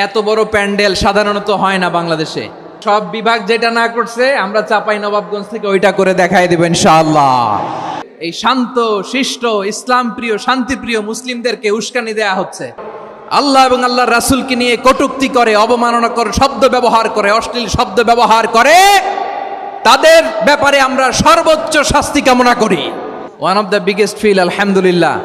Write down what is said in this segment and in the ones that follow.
এত বড় প্যান্ডেল সাধারণত হয় না বাংলাদেশে। সব বিভাগ যেটা না করছে আমরা চাপাই নবাবগঞ্জ থেকে ওইটা করে দেখাই দেব ইনশাআল্লাহ। এই শান্ত শিষ্ট ইসলাম প্রিয় শান্তিপ্রিয় মুসলিমদেরকে উস্কানি দেয়া হচ্ছে, আল্লাহ এবং আল্লাহর রাসূলকে নিয়ে কটূক্তি করে, অবমাননা করে, শব্দ ব্যবহার করে, অশ্লীল শব্দ ব্যবহার করে, তাদের ব্যাপারে আমরা সর্বোচ্চ শাস্তি কামনা করি। One of the biggest feel আলহামদুলিল্লাহ।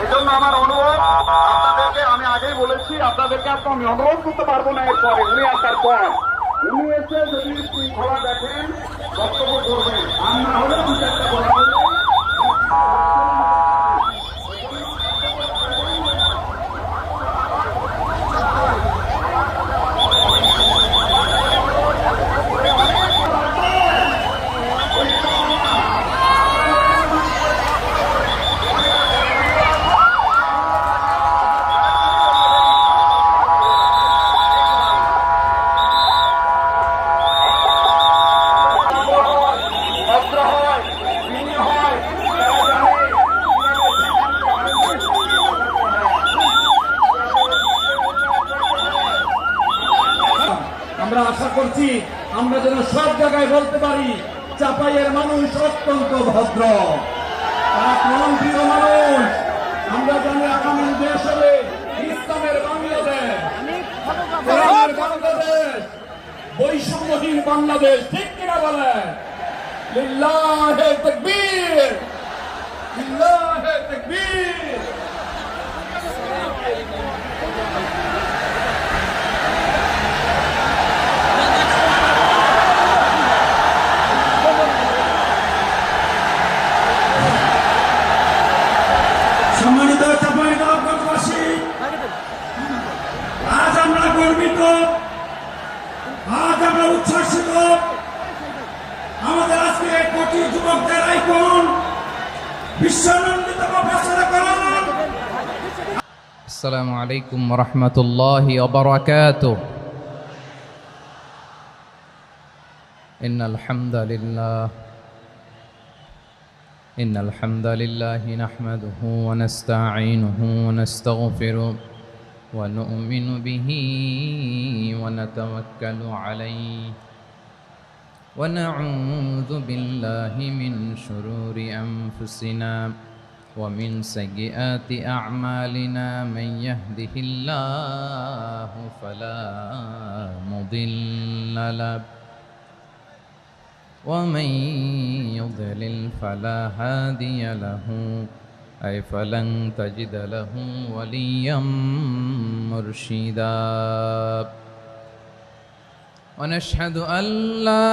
এজন্য আমার অনুরোধ আপনাদেরকে, আমি আগেই বলেছি আপনাদেরকে আমি অনুরোধ করতে পারবো না। এরপরে উনি আসার পর উনি এসে যদি শৃঙ্খলা দেখেন বক্তব্য করবেন, আর না হলে দু চারটা বলা হলে আমরা আশা করছি আমরা যেন সব জায়গায় বলতে পারি চাপাইয়ের মানুষ অত্যন্ত ভদ্র, তারা প্রাণপ্রিয় মানুষ। আমরা জানি আগামী দেশ হবে ইসলামের বাংলাদেশ, কোরআনের বাংলাদেশ, বৈষম্যহীন বাংলাদেশ। ঠিক কিনা বলেন? লিল্লাহে তাকবীর, লিল্লাহে তাকবীর। সম্মানিত চাঁপাইনবাবগঞ্জবাসী, আজ আমরা গর্বিত, আজ আমরা উচ্ছ্বাসিত। আমাদের আজকে কোটি যুবকদের আইকন বিশ্বনন্দিত প্রফেসর করণ। আসসালামু আলাইকুম ওয়া রাহমাতুল্লাহি ওয়া বারাকাতুহু। ইন্নাল হামদালিল্লাহ إن الحمد لله نحمده ونستعينه ونستغفره ونؤمن به ونتوكل عليه ونعوذ بالله من شرور أنفسنا ومن سيئات أعمالنا من يهده الله فلا مضل له ومن يضلل فلا هادي له أي فلن تجد له وليا مرشدا ونشهد أن لا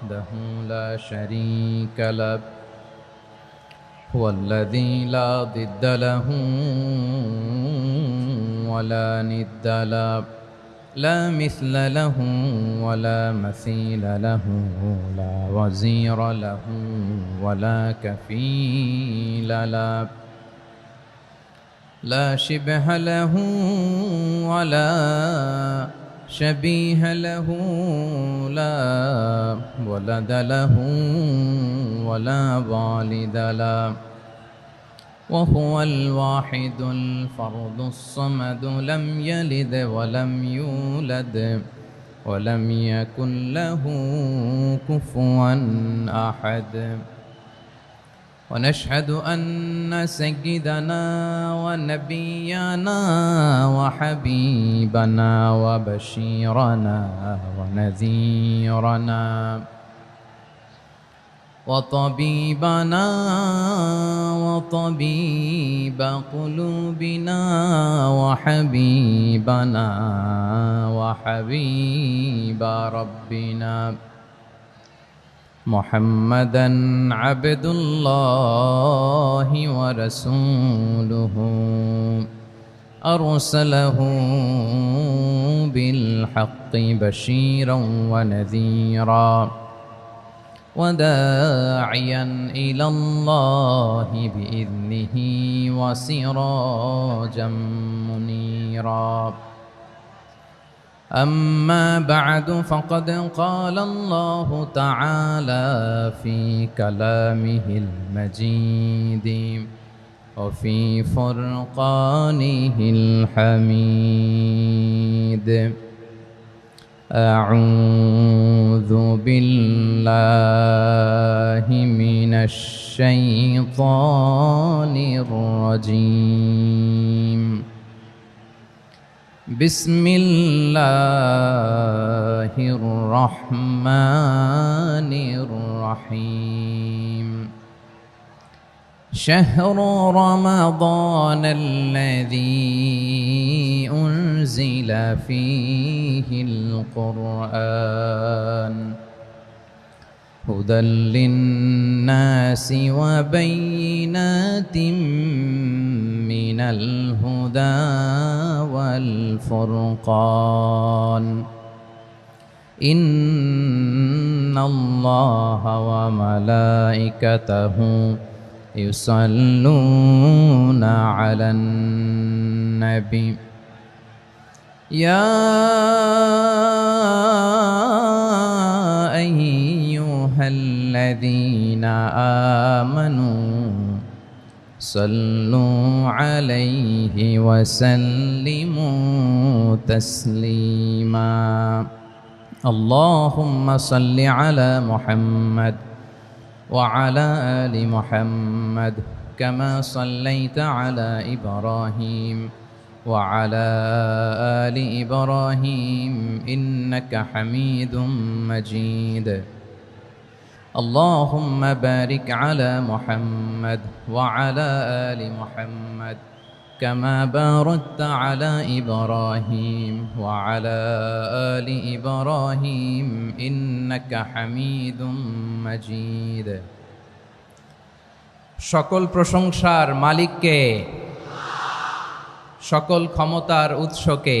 وحده لا شريك له هو الذي لا ضد له ولا ند له لا مثل له ولا مثيل له لا وزير له ولا كفيل له لا شبه له ولا شبيه له لا ولد له ولا والد له وهو الواحد الفرد الصمد لم يلد ولم يولد ولم يكن له كفوا أحد ونشهد أن سيدنا ونبينا وحبيبنا وبشيرنا ونذيرنا وطبيبنا وطبيب قلوبنا وحبيبنا وحبيب ربنا محمدا عبد الله ورسوله أرسله بالحق بشيرا ونذيرا وداعيا إلى الله بإذنه وسراجا منيرا أما بعد فقد قال الله تعالى في كلامه المجيد وفي فرقانه الحميد أعوذ بالله من الشيطان الرجيم بسم الله الرحمن الرحيم شهر رمضان الذي أنزل فيه القرآن هدى للناس وبينات من الهدى والفرقان إن الله وملائكته يصلون على النبي يا أيها الذين آمنوا صلوا عليه وسلموا تسليما اللهم صل على محمد وعلى آل محمد كما صليت على إبراهيم وعلى آل إبراهيم إنك حميد مجيد اللهم بارك على محمد وعلى آل محمد كما باركت على إبراهيم وعلى آل إبراهيم إنك حميد مجيد সকল প্রশংসার মালিককে সকল ক্ষমতার উৎসকে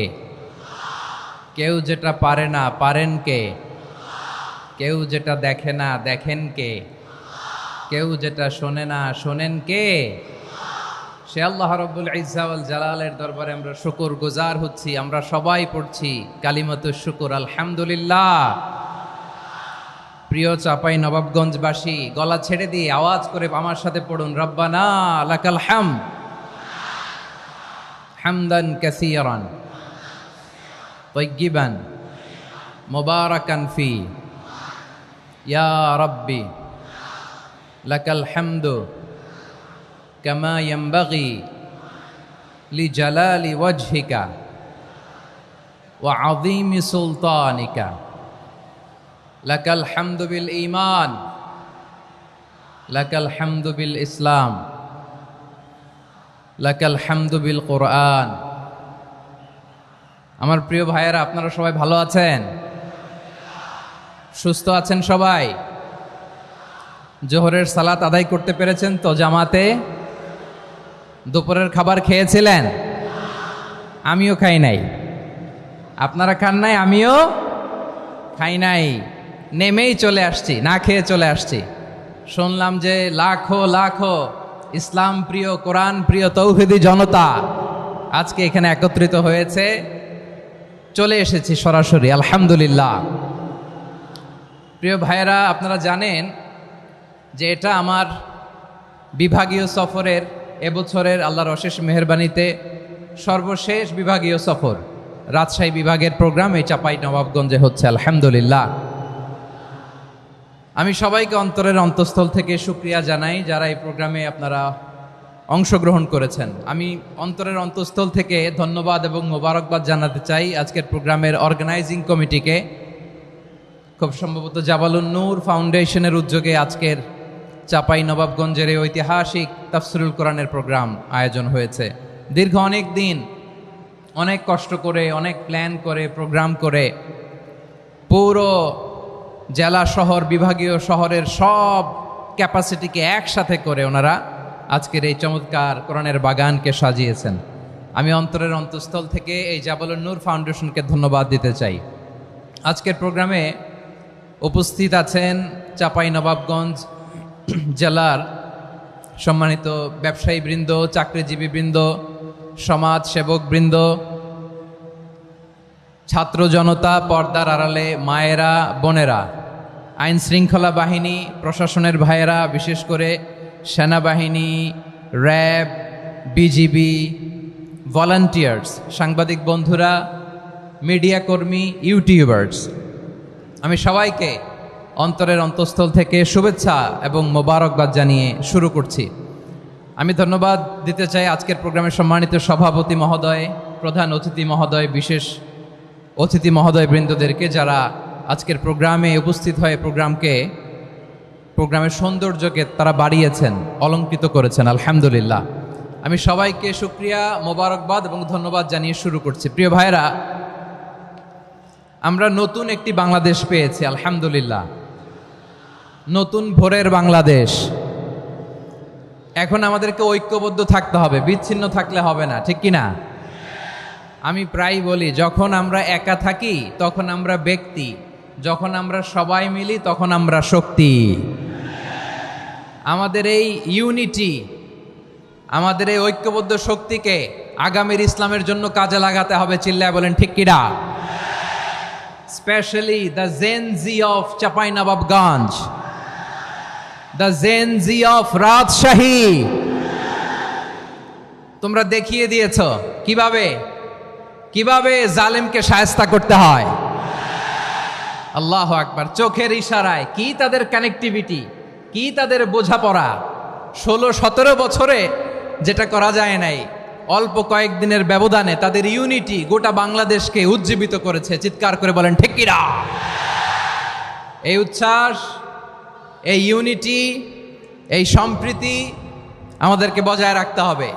কেউ যেটা পারে না পারেন কে কেউ যেটা দেখে না দেখেন কে কেউ যেটা শোনে না শোনেন কে সে আল্লাহ রাব্বুল ইজ্জা ওয়াল জালালের দরবারে আমরা শুকরগুজার হচ্ছি আমরা সবাই পড়ছি কালিমাতুশ শুকর আলহামদুলিল্লাহ প্রিয় চাপাই নবাবগঞ্জবাসী গলা ছেড়ে দিয়ে আওয়াজ করে আমার সাথে পড়ুন রব্বানা লাকাল হামদ হামদান কাসীরান তাইয়্যিবান মুবারাকান ফি ইয়া রাব্বি লাকাল হামদু কামা ইয়ানবাগি লিজালালি ওয়াজহিকা ওয়া আযীমি সুলতানিকা লাকাল হামদু বিল ঈমান লাকাল হামদু বিল ইসলাম লাকাল হামদু বিল কোরআন। আমার প্রিয় ভাইয়েরা, আপনারা সবাই ভালো আছেন? সুস্থ আছেন সবাই? জোহরের সালাত আদায় করতে পেরেছেন তো জামাতে? দুপুরের খাবার খেয়েছিলেন? আমিও খাই নাই। আপনারা খান নাই, আমিও খাই নাই। নেমেই চলে আসছি, না খেয়ে চলে আসছি। শুনলাম যে লাখো লাখো ইসলাম প্রিয়, কোরআন প্রিয় তৌহিদি জনতা আজকে এখানে একত্রিত হয়েছে। চলে এসেছি সরাসরি, আলহামদুলিল্লাহ। প্রিয় ভাইয়েরা, আপনারা জানেন যে এটা আমার বিভাগীয় সফরের এবছরের আল্লাহর অশেষ মেহেরবানিতে সর্বশেষ বিভাগীয় সফর। রাজশাহী বিভাগের প্রোগ্রাম এই চাপাই নবাবগঞ্জে হচ্ছে, আলহামদুলিল্লাহ। আমি সবাইকে অন্তরের অন্তঃস্থল থেকে শুকরিয়া জানাই যারা এই প্রোগ্রামে আপনারা অংশগ্রহণ করেছেন। আমি অন্তরের অন্তঃস্থল থেকে ধন্যবাদ এবং মোবারকবাদ জানাতে চাই আজকের প্রোগ্রামের অর্গানাইজিং কমিটিকে। খুব সম্ভবত জাবালুন নূর ফাউন্ডেশনের উদ্যোগে আজকের চাপাই নবাবগঞ্জের এই ঐতিহাসিক তাফসিরুল কোরআনের প্রোগ্রাম আয়োজন হয়েছে। দীর্ঘ অনেক দিন অনেক কষ্ট করে, অনেক প্ল্যান করে, প্রোগ্রাম করে পুরো জেলা শহর, বিভাগীয় শহরের সব ক্যাপাসিটিকে একসাথে করে ওনারা আজকের এই চমৎকার কোরআনের বাগানকে সাজিয়েছেন। আমি অন্তরের অন্তঃস্থল থেকে এই জাবালুন নূর ফাউন্ডেশনকে ধন্যবাদ দিতে চাই। আজকের প্রোগ্রামে উপস্থিত আছেন চাপাই নবাবগঞ্জ জেলার সম্মানিত ব্যবসায়ী বৃন্দ, চাকরিজীবী বৃন্দ, সমাজ সেবক বৃন্দ, ছাত্র জনতা, পর্দার আড়ালে মায়েরা, বোনেরা, আইন শৃঙ্খলা বাহিনী, প্রশাসনের ভাইয়েরা, বিশেষ করে সেনাবাহিনী, র্যাব, বিজিবি, ভলান্টিয়ার্স, সাংবাদিক বন্ধুরা, মিডিয়া কর্মী, ইউটিউবার্স, আমি সবাইকে অন্তরের অন্তঃস্থল থেকে শুভেচ্ছা এবং মোবারকবাদ জানিয়ে শুরু করছি। আমি ধন্যবাদ দিতে চাই আজকের প্রোগ্রামের সম্মানিত সভাপতি মহোদয়, প্রধান অতিথি মহোদয়, বিশেষ অতিথি মহোদয় বৃন্দদেরকে যারা আজকের প্রোগ্রামে উপস্থিত হয়ে প্রোগ্রামের সৌন্দর্যকে তারা বাড়িয়েছেন, অলঙ্কৃত করেছেন, আলহামদুলিল্লাহ। আমি সবাইকে শুকরিয়া, মোবারকবাদ এবং ধন্যবাদ জানিয়ে শুরু করছি। প্রিয় ভাইয়েরা, আমরা নতুন একটি বাংলাদেশ পেয়েছি, আলহামদুলিল্লাহ। নতুন ভোরের বাংলাদেশ। এখন আমাদেরকে ঐক্যবদ্ধ থাকতে হবে, বিচ্ছিন্ন থাকলে হবে না, ঠিক কি না? আমি প্রায় বলি, যখন আমরা একা থাকি তখন আমরা ব্যক্তি, যখন আমরা সবাই মিলি তখন আমরা শক্তি। আমাদের এই ইউনিটি, আমাদের এই ঐক্যবদ্ধ শক্তিকে আগামীর ইসলামের জন্য কাজে লাগাতে হবে। চিল্লায় বলেন ঠিক কিনা? Specially the Gen Z of Chapainawabganj, the Gen Z of Rajshahi. তোমরা দেখিয়ে দিয়েছ কিভাবে জালেমকে শায়েস্তা করতে হয়। আল্লাহু আকবার। চোখের ইশারায় কি তাদের কানেক্টিভিটি, কি তাদের বোঝাপড়া। 16-17 বছরে যেটা করা যায় নাই, অল্প কয়েকদিনের ব্যবধানে তাদের ইউনিটি গোটা বাংলাদেশকে উজ্জীবিত করেছে। চিৎকার করে বলেন ঠিক কিনা? এই উচ্ছ্বাস, এই ইউনিটি, এই সম্প্রীতি আমাদেরকে বজায় রাখতে হবে।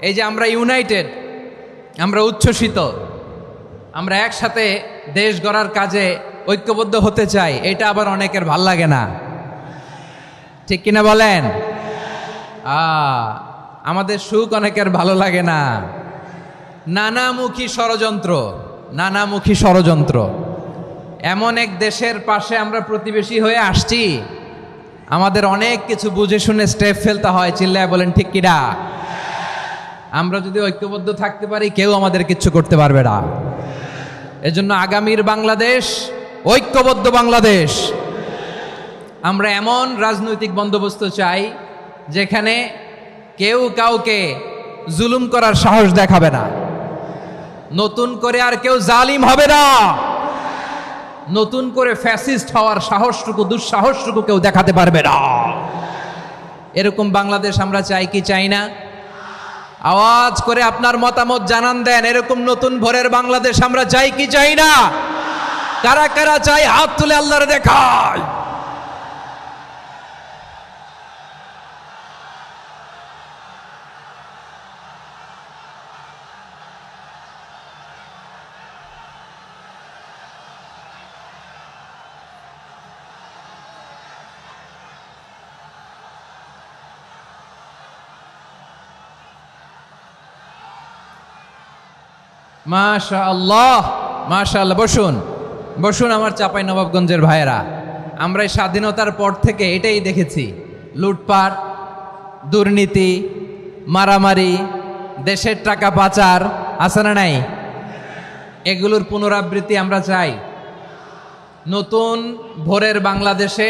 এই যে আমরা ইউনাইটেড, আমরা উচ্ছ্বসিত, আমরা একসাথে দেশ গড়ার কাজে ঐক্যবদ্ধ হতে চাই, এটা আবার অনেকের ভাল লাগে না, ঠিক কিনা বলেন? আমাদের সুখ অনেকের ভালো লাগে না। নানামুখী ষড়যন্ত্র। এমন এক দেশের পাশে আমরা প্রতিবেশী হয়ে আসছি, আমাদের অনেক কিছু বুঝে শুনে স্টেপ ফেলতে হয়। চিল্লায় বলেন ঠিক কিনা? আমরা যদি ঐক্যবদ্ধ থাকতে পারি, কেউ আমাদের কিচ্ছু করতে পারবে না। এজন্য আগামীর বাংলাদেশ ঐক্যবদ্ধ বাংলাদেশ। আমরা এমন রাজনৈতিক বন্দোবস্ত চাই যেখানে কেউ কাউকে জুলুম করার সাহস দেখাবে না, নতুন করে আর কেউ জালিম হবে না, নতুন করে ফ্যাসিস্ট হওয়ার সাহসটুকু, দুঃসাহসটুকু কেউ দেখাতে পারবে না। এরকম বাংলাদেশ আমরা চাই কি চাই না? আওয়াজ করে আপনার মতামত জানান দেন। এরকম নতুন ভোরের বাংলাদেশ আমরা চাই কি চাই না? কারা কারা চাই হাত তুলে আল্লাহর দেখায়। মাশাআল্লাহ, মাশাআল্লাহ। বসুন বসুন আমার চাঁপাই নবাবগঞ্জের ভাইয়েরা। আমরা এই স্বাধীনতার পর থেকে এটাই দেখেছি, লুটপাট, দুর্নীতি, মারামারি, দেশের টাকা পাচার, আছে না নাই? এগুলোর পুনরাবৃত্তি আমরা চাই। নতুন ভোরের বাংলাদেশে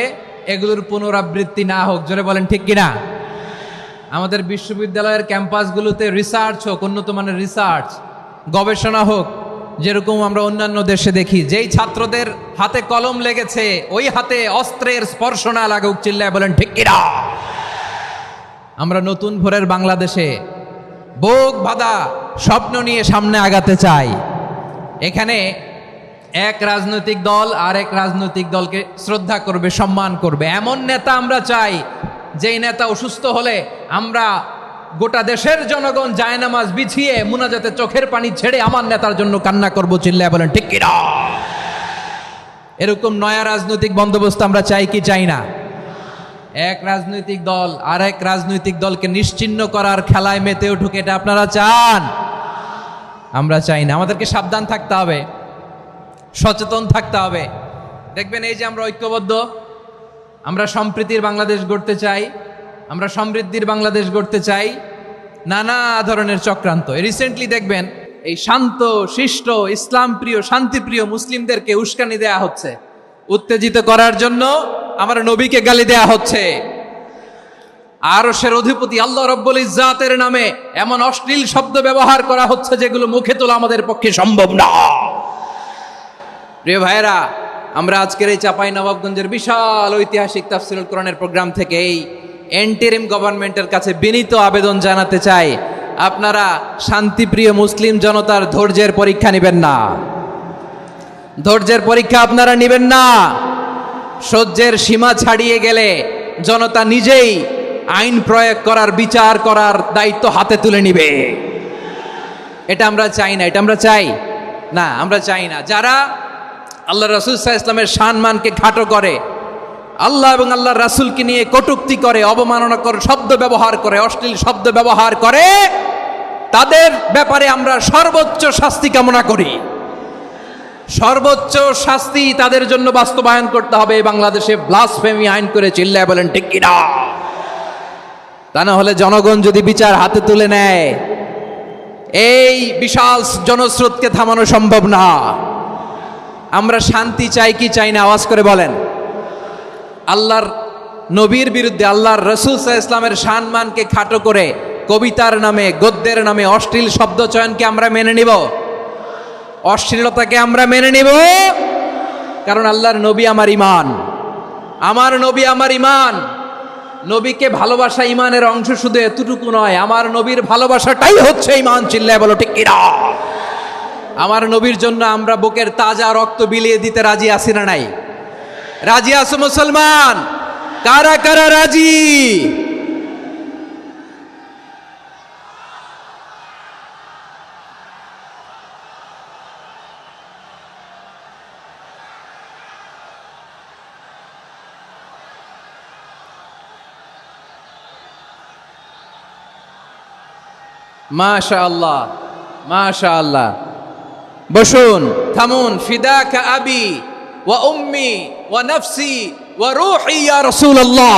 এগুলোর পুনরাবৃত্তি না হোক। জোরে বলেন ঠিক কিনা? আমাদের বিশ্ববিদ্যালয়ের ক্যাম্পাসগুলোতে রিসার্চ হোক, উন্নত মানের রিসার্চ, গবেষণা হোক, যেরকম আমরা অন্যান্য দেশে দেখি। যেই ছাত্রদের হাতে কলম লেগেছে ওই হাতে অস্ত্রের স্পর্শ না লাগুক। চিল্লায় বলেন ঠিক কিনা? আমরা নতুন ভোরের বাংলাদেশে বুক বাঁধা স্বপ্ন নিয়ে সামনে আগাতে চাই। এখানে এক রাজনৈতিক দল আর এক রাজনৈতিক দলকে শ্রদ্ধা করবে, সম্মান করবে, এমন নেতা আমরা চাই যেই নেতা অসুস্থ হলে আমরা গোটা দেশের জনগণ জায়নামাজ বিছিয়ে মুনাজাতে চোখের পানি ছেড়ে আমার নেতার জন্য কান্না করব। চিল্লায় বলেন ঠিক কিনা? এরকম নয়া রাজনৈতিক বন্দোবস্ত আমরা চাই কি চাই না? এক রাজনৈতিক দল আর এক রাজনৈতিক দলকে নিশ্চিহ্ন করার খেলায় মেতে উঠুক, এটা আপনারা চান? আমরা চাই না। আমাদেরকে সাবধান থাকতে হবে, সচেতন থাকতে হবে। দেখবেন এই যে আমরা ঐক্যবদ্ধ, আমরা সম্প্রীতির বাংলাদেশ গড়তে চাই, আমরা সমৃদ্ধির বাংলাদেশ গড়তে চাই। নানা ধরনের চক্রান্ত। রিসেন্টলি দেখবেন এই শান্ত শিষ্ট ইসলাম প্রিয় শান্তিপ্রিয় মুসলিমদেরকে উস্কানি দেয়া হচ্ছে, উত্তেজিত করার জন্য আমার নবীকে গালি দেয়া হচ্ছে। আরশের অধিপতি আল্লাহ রব্বুল ইজ্জাতের নামে এমন অশ্লীল শব্দ ব্যবহার করা হচ্ছে যেগুলো মুখে তোলা আমাদের পক্ষে সম্ভব না। প্রিয় ভাইয়েরা, আমরা আজকের এই চাঁপাই নবাবগঞ্জের বিশাল ঐতিহাসিক তাফসীরুল কোরআনের প্রোগ্রাম থেকে এই এন্টারিম গভর্নমেন্টের কাছে বিনীত আবেদন জানাতে চাই, আপনারা শান্তিপ্রিয় মুসলিম জনতার ধৈর্যের পরীক্ষা নেবেন না। ধৈর্যের পরীক্ষা আপনারা নেবেন না। সহ্যের সীমা ছাড়িয়ে গেলে জনতা নিজেই আইন প্রয়োগ করার, বিচার করার দায়িত্ব হাতে তুলে নিবে। এটা আমরা চাই না। এটা আমরা চাই না, আমরা চাই না। যারা আল্লাহ রাসূল সাল্লাল্লাহু আলাইহি ওয়াসাল্লামের সম্মানকে খাটো করে, আল্লাহ এবং আল্লাহর রাসূলকে নিয়ে কটূক্তি করে, অবমাননাকর শব্দ ব্যবহার করে, অশ্লীল শব্দ ব্যবহার করে, তাদের ব্যাপারে আমরা সর্বোচ্চ শাস্তি কামনা করি। সর্বোচ্চ শাস্তি তাদের জন্য বাস্তবায়ন করতে হবে। বাংলাদেশে ব্লাসফেমি আইন করে। চিল্লায় বলেন ঠিক কিনা? তা না হলে জনগণ যদি বিচার হাতে তুলে নেয়, এই বিশাল জনস্রোতকে থামানো সম্ভব না। আমরা শান্তি চাই কি চাই না? আওয়াজ করে বলেন। আল্লাহর নবীর বিরুদ্ধে, আল্লাহর রাসূল সাল্লাল্লাহু আলাইহি ওয়াসাল্লামের সম্মানকে খাটো করে কবিতার নামে, গদ্যের নামে অশ্লীল শব্দ চয়নকে আমরা মেনে নিব? অশ্লীলতাকে আমরা মেনে নিব? কারণ আল্লাহর নবী আমার ঈমান, আমার নবী আমার ঈমান। নবীকে ভালোবাসা ঈমানের অংশ শুধু এতটুকু নয়, আমার নবীর ভালোবাসাটাই হচ্ছে ঈমান। চিল্লায় বলো ঠিক কিনা? আমার নবীর জন্য আমরা বুকের তাজা রক্ত বিলিয়ে দিতে রাজি আছি না নাই? রাজি আছো মুসলমান? কারা কারা রাজি? মাশাআল্লাহ, মাশাআল্লাহ। বসুন, থামুন। ফিদাকা আবি ওয়া উম্মি ওয়া নাফসি ওয়া রূহি ইয়া রাসূলুল্লাহ।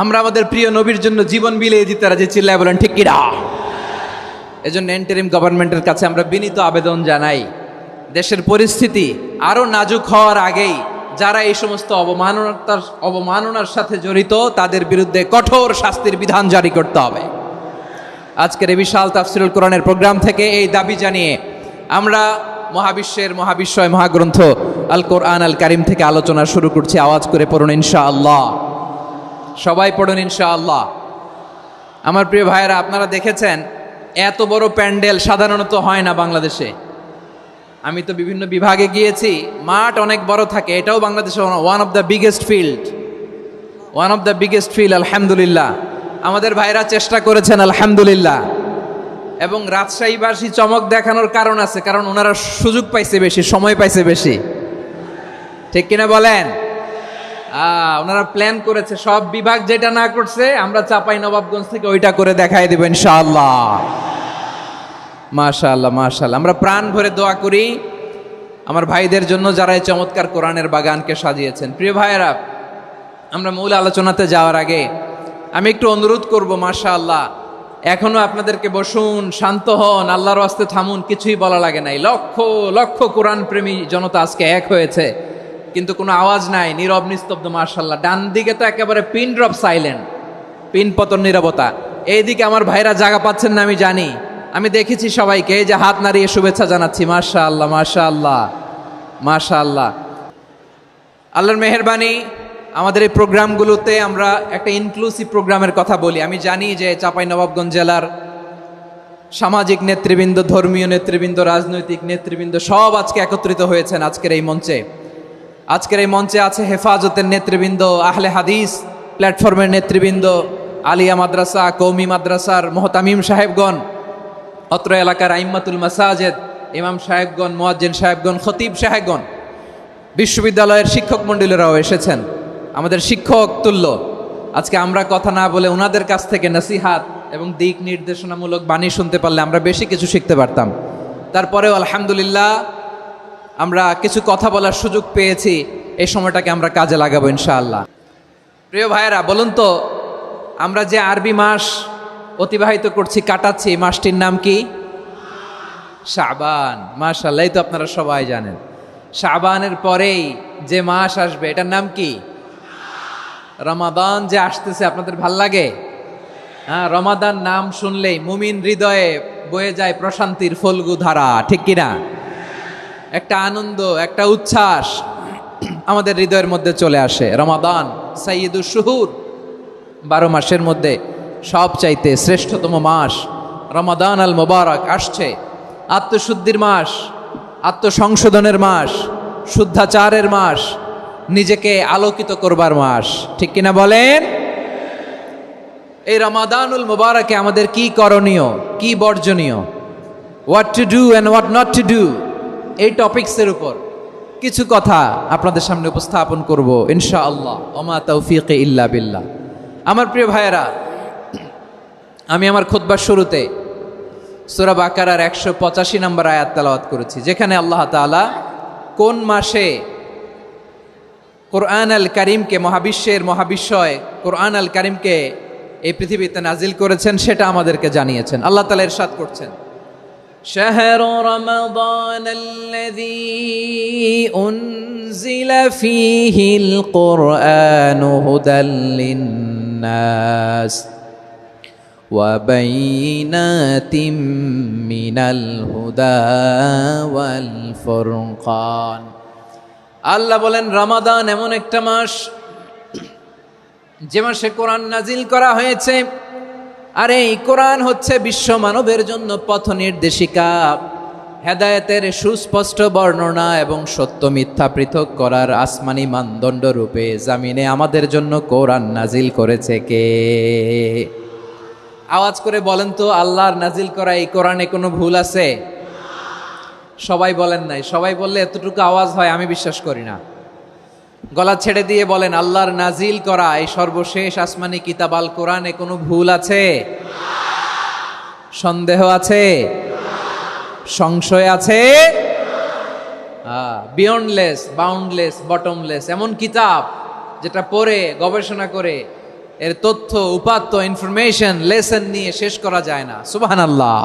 আমরা আমাদের প্রিয় নবীর জন্য জীবন বিলিয়ে দিতে রাজি। চিল্লায় বলেন ঠিক কিনা? এজন্য এন্টারিম গভর্নমেন্টের কাছে আমরা বিনীত আবেদন জানাই, দেশের পরিস্থিতি আরো নাজুক হওয়ার আগেই যারা এই সমস্ত অবমাননার সাথে জড়িত তাদের বিরুদ্ধে কঠোর শাস্তির বিধান জারি করতে হবে। আজকের এই বিশাল তাফসীরুল কোরআনের প্রোগ্রাম থেকে এই দাবি জানিয়ে আমরা মহাবিশ্বের মহাবিশ্বয় মহাগ্রন্থ আল কোরআন আল কারিম থেকে আলোচনা শুরু করছি। আওয়াজ করে পড়ুন ইনশাআল্লাহ। সবাই পড়ুন ইনশাআল্লাহ। আমার প্রিয় ভাইয়েরা, আপনারা দেখেছেন এত বড় প্যান্ডেল সাধারণত হয় না বাংলাদেশে। আমি তো বিভিন্ন বিভাগে গিয়েছি, মাঠ অনেক বড় থাকে। এটাও বাংলাদেশে one of the biggest field. আলহামদুলিল্লাহ, আমাদের ভাইরা চেষ্টা করেছেন আলহামদুলিল্লাহ। এবং রাজশাহীবাসী চমক দেখানোর কারণ আছে, কারণ ওনারা সুযোগ পাইছে বেশি, সময় পাইছে বেশি। ঠিক কিনা বলেন? ওনারা প্ল্যান করেছে। সব বিভাগ যেটা না করছে আমরা চাঁপাই নবাবগঞ্জ থেকে ওইটা করে দেখাই দেব ইনশাআল্লাহ। মাশাআল্লাহ মাশাআল্লাহ। আমরা প্রাণ ভরে দোয়া করি আমার ভাইদের জন্য যারা এই চমৎকার কোরআনের বাগানকে সাজিয়েছেন। প্রিয় ভাইয়েরা, আমরা মূল আলোচনাতে যাওয়ার আগে আমি একটু অনুরোধ করব, মাশাআল্লাহ এখনো আপনাদেরকে বসুন, শান্ত হন, আল্লাহর ওয়াস্তে থামুন, কিছুই বলা লাগে নাই। লক্ষ লক্ষ কোরআন প্রেমী জনতা আজকে এক হয়েছে, কিন্তু কোনো আওয়াজ নাই, নীরব নিস্তব্ধ। মাশাআল্লাহ, ডান দিকে তো একেবারে পিন ড্রপ সাইলেন্ট, পিন পতন নীরবতা। এইদিকে আমার ভাইরা জায়গা পাচ্ছেন না আমি জানি, আমি দেখেছি সবাইকে, এই যে হাত নাড়িয়ে শুভেচ্ছা জানাচ্ছি। মাশাআল্লাহ মাশাআল্লাহ মাশাআল্লাহ। আল্লাহর মেহেরবানি, আমাদের এই প্রোগ্রামগুলোতে আমরা একটা ইনক্লুসিভ প্রোগ্রামের কথা বলি। আমি জানি যে চাঁপাইনবাবগঞ্জ জেলার সামাজিক নেতৃবৃন্দ, ধর্মীয় নেতৃবৃন্দ, রাজনৈতিক নেতৃবৃন্দ সব আজকে একত্রিত হয়েছেন আজকের এই মঞ্চে। আজকের এই মঞ্চে আছে হেফাজতের নেতৃবৃন্দ, আহলে হাদিস প্ল্যাটফর্মের নেতৃবৃন্দ, আলিয়া মাদ্রাসা, কৌমি মাদ্রাসার মোহতামিম সাহেবগণ, অত্র এলাকার আইম্মাতুল মাসাজেদ, ইমাম সাহেবগণ, মুয়াজ্জিন সাহেবগণ, খতিব সাহেবগণ, বিশ্ববিদ্যালয়ের শিক্ষক মণ্ডলীরাও এসেছেন, আমাদের শিক্ষক তুল্য। আজকে আমরা কথা না বলে ওনাদের কাছ থেকে নসিহাত এবং দিক নির্দেশনামূলক বাণী শুনতে পারলে আমরা বেশি কিছু শিখতে পারতাম। তারপরেও আলহামদুলিল্লাহ আমরা কিছু কথা বলার সুযোগ পেয়েছি, এই সময়টাকে আমরা কাজে লাগাবো ইনশাআল্লাহ। প্রিয় ভাইয়েরা, বলুন তো, আমরা যে আরবি মাস অতিবাহিত করছি, কাটাচ্ছি, এই মাসটির নাম কি? শাবান। মাশাআল্লাহ, এই তো আপনারা সবাই জানেন। শাবানের পরেই যে মাস আসবে এটার নাম কি? রমাদান। যে আসতেছে আপনাদের ভাল লাগে? হ্যাঁ, রমাদান নাম শুনলেই মুমিন হৃদয়ে বয়ে যায় প্রশান্তির ফল্গু ধারা, ঠিক কিনা? একটা আনন্দ, একটা উচ্ছ্বাস আমাদের হৃদয়ের মধ্যে চলে আসে। রমাদান সাইয়্যিদুশ শুহুর, 12 মাসের মধ্যে সবচাইতে শ্রেষ্ঠতম মাস রমাদান আল মোবারক আসছে। আত্মশুদ্ধির মাস, আত্মসংশোধনের মাস, শুদ্ধাচারের মাস, নিজেকে আলোকিত করবার মাস, ঠিক কিনা বলেন? এই রমাদানুল মোবারকে আমাদের কি করণীয়, কি বর্জনীয়, what to do and what not to do, এই টপিকসের উপর কিছু কথা আপনাদের সামনে উপস্থাপন করব ইনশাআল্লাহ। ওমা তৌফিকে ইল্লা বিল্লাহ। আমার প্রিয় ভাইয়েরা, আমি আমার খুতবার শুরুতে সূরা বাকারার 185 নম্বর আয়াত তেলাওয়াত করেছি, যেখানে আল্লাহ তাআলা কোন মাসে কোরআন আল কারীমকে, মহাবিশ্বের মহাবিশ্বয় কোরআন আল কারীমকে এই পৃথিবীতে নাজিল করেছেন সেটা আমাদেরকে জানিয়েছেন। আল্লাহ তাআলা ইরশাদ করছেন, শাহরু রমাদান আল্লাযী উনজিলা ফীহিল কুরআনু হুদাল লিন্নাস ওয়া বাইনাতিম মিনাল হুদা ওয়াল ফুরকান। আল্লাহ বলেন, রমাদান এমন একটা মাস যে মাসে কোরআন নাজিল করা হয়েছে, আর এই কোরআন হচ্ছে বিশ্ব মানবের জন্য পথ নির্দেশিকা, হেদায়েতের সুস্পষ্ট বর্ণনা এবং সত্য মিথ্যা পৃথক করার আসমানি মানদণ্ড রূপে জামিনে আমাদের জন্য কোরআন নাজিল করেছে কে? আওয়াজ করে বলেন তো, আল্লাহর নাজিল করা এই কোরআনে কোনো ভুল আছে? সবাই বলেন নাই। সবাই বললে এতটুকু আওয়াজ হয় আমি বিশ্বাস করি না। গলা ছেড়ে দিয়ে বলেন, আল্লাহর নাজিল করা এই সর্বশেষ আসমানি কিতাব আল কোরআনে কোনো ভুল আছে? সন্দেহ আছে? সংশয় আছে? বিয়ন্ডলেস, বাউন্ডলেস, বটমলেস, এমন কিতাব যেটা পড়ে গবেষণা করে এর তথ্য, উপাত্ত, ইনফরমেশন, লেসন নিয়ে শেষ করা যায় না। সুবহানাল্লাহ।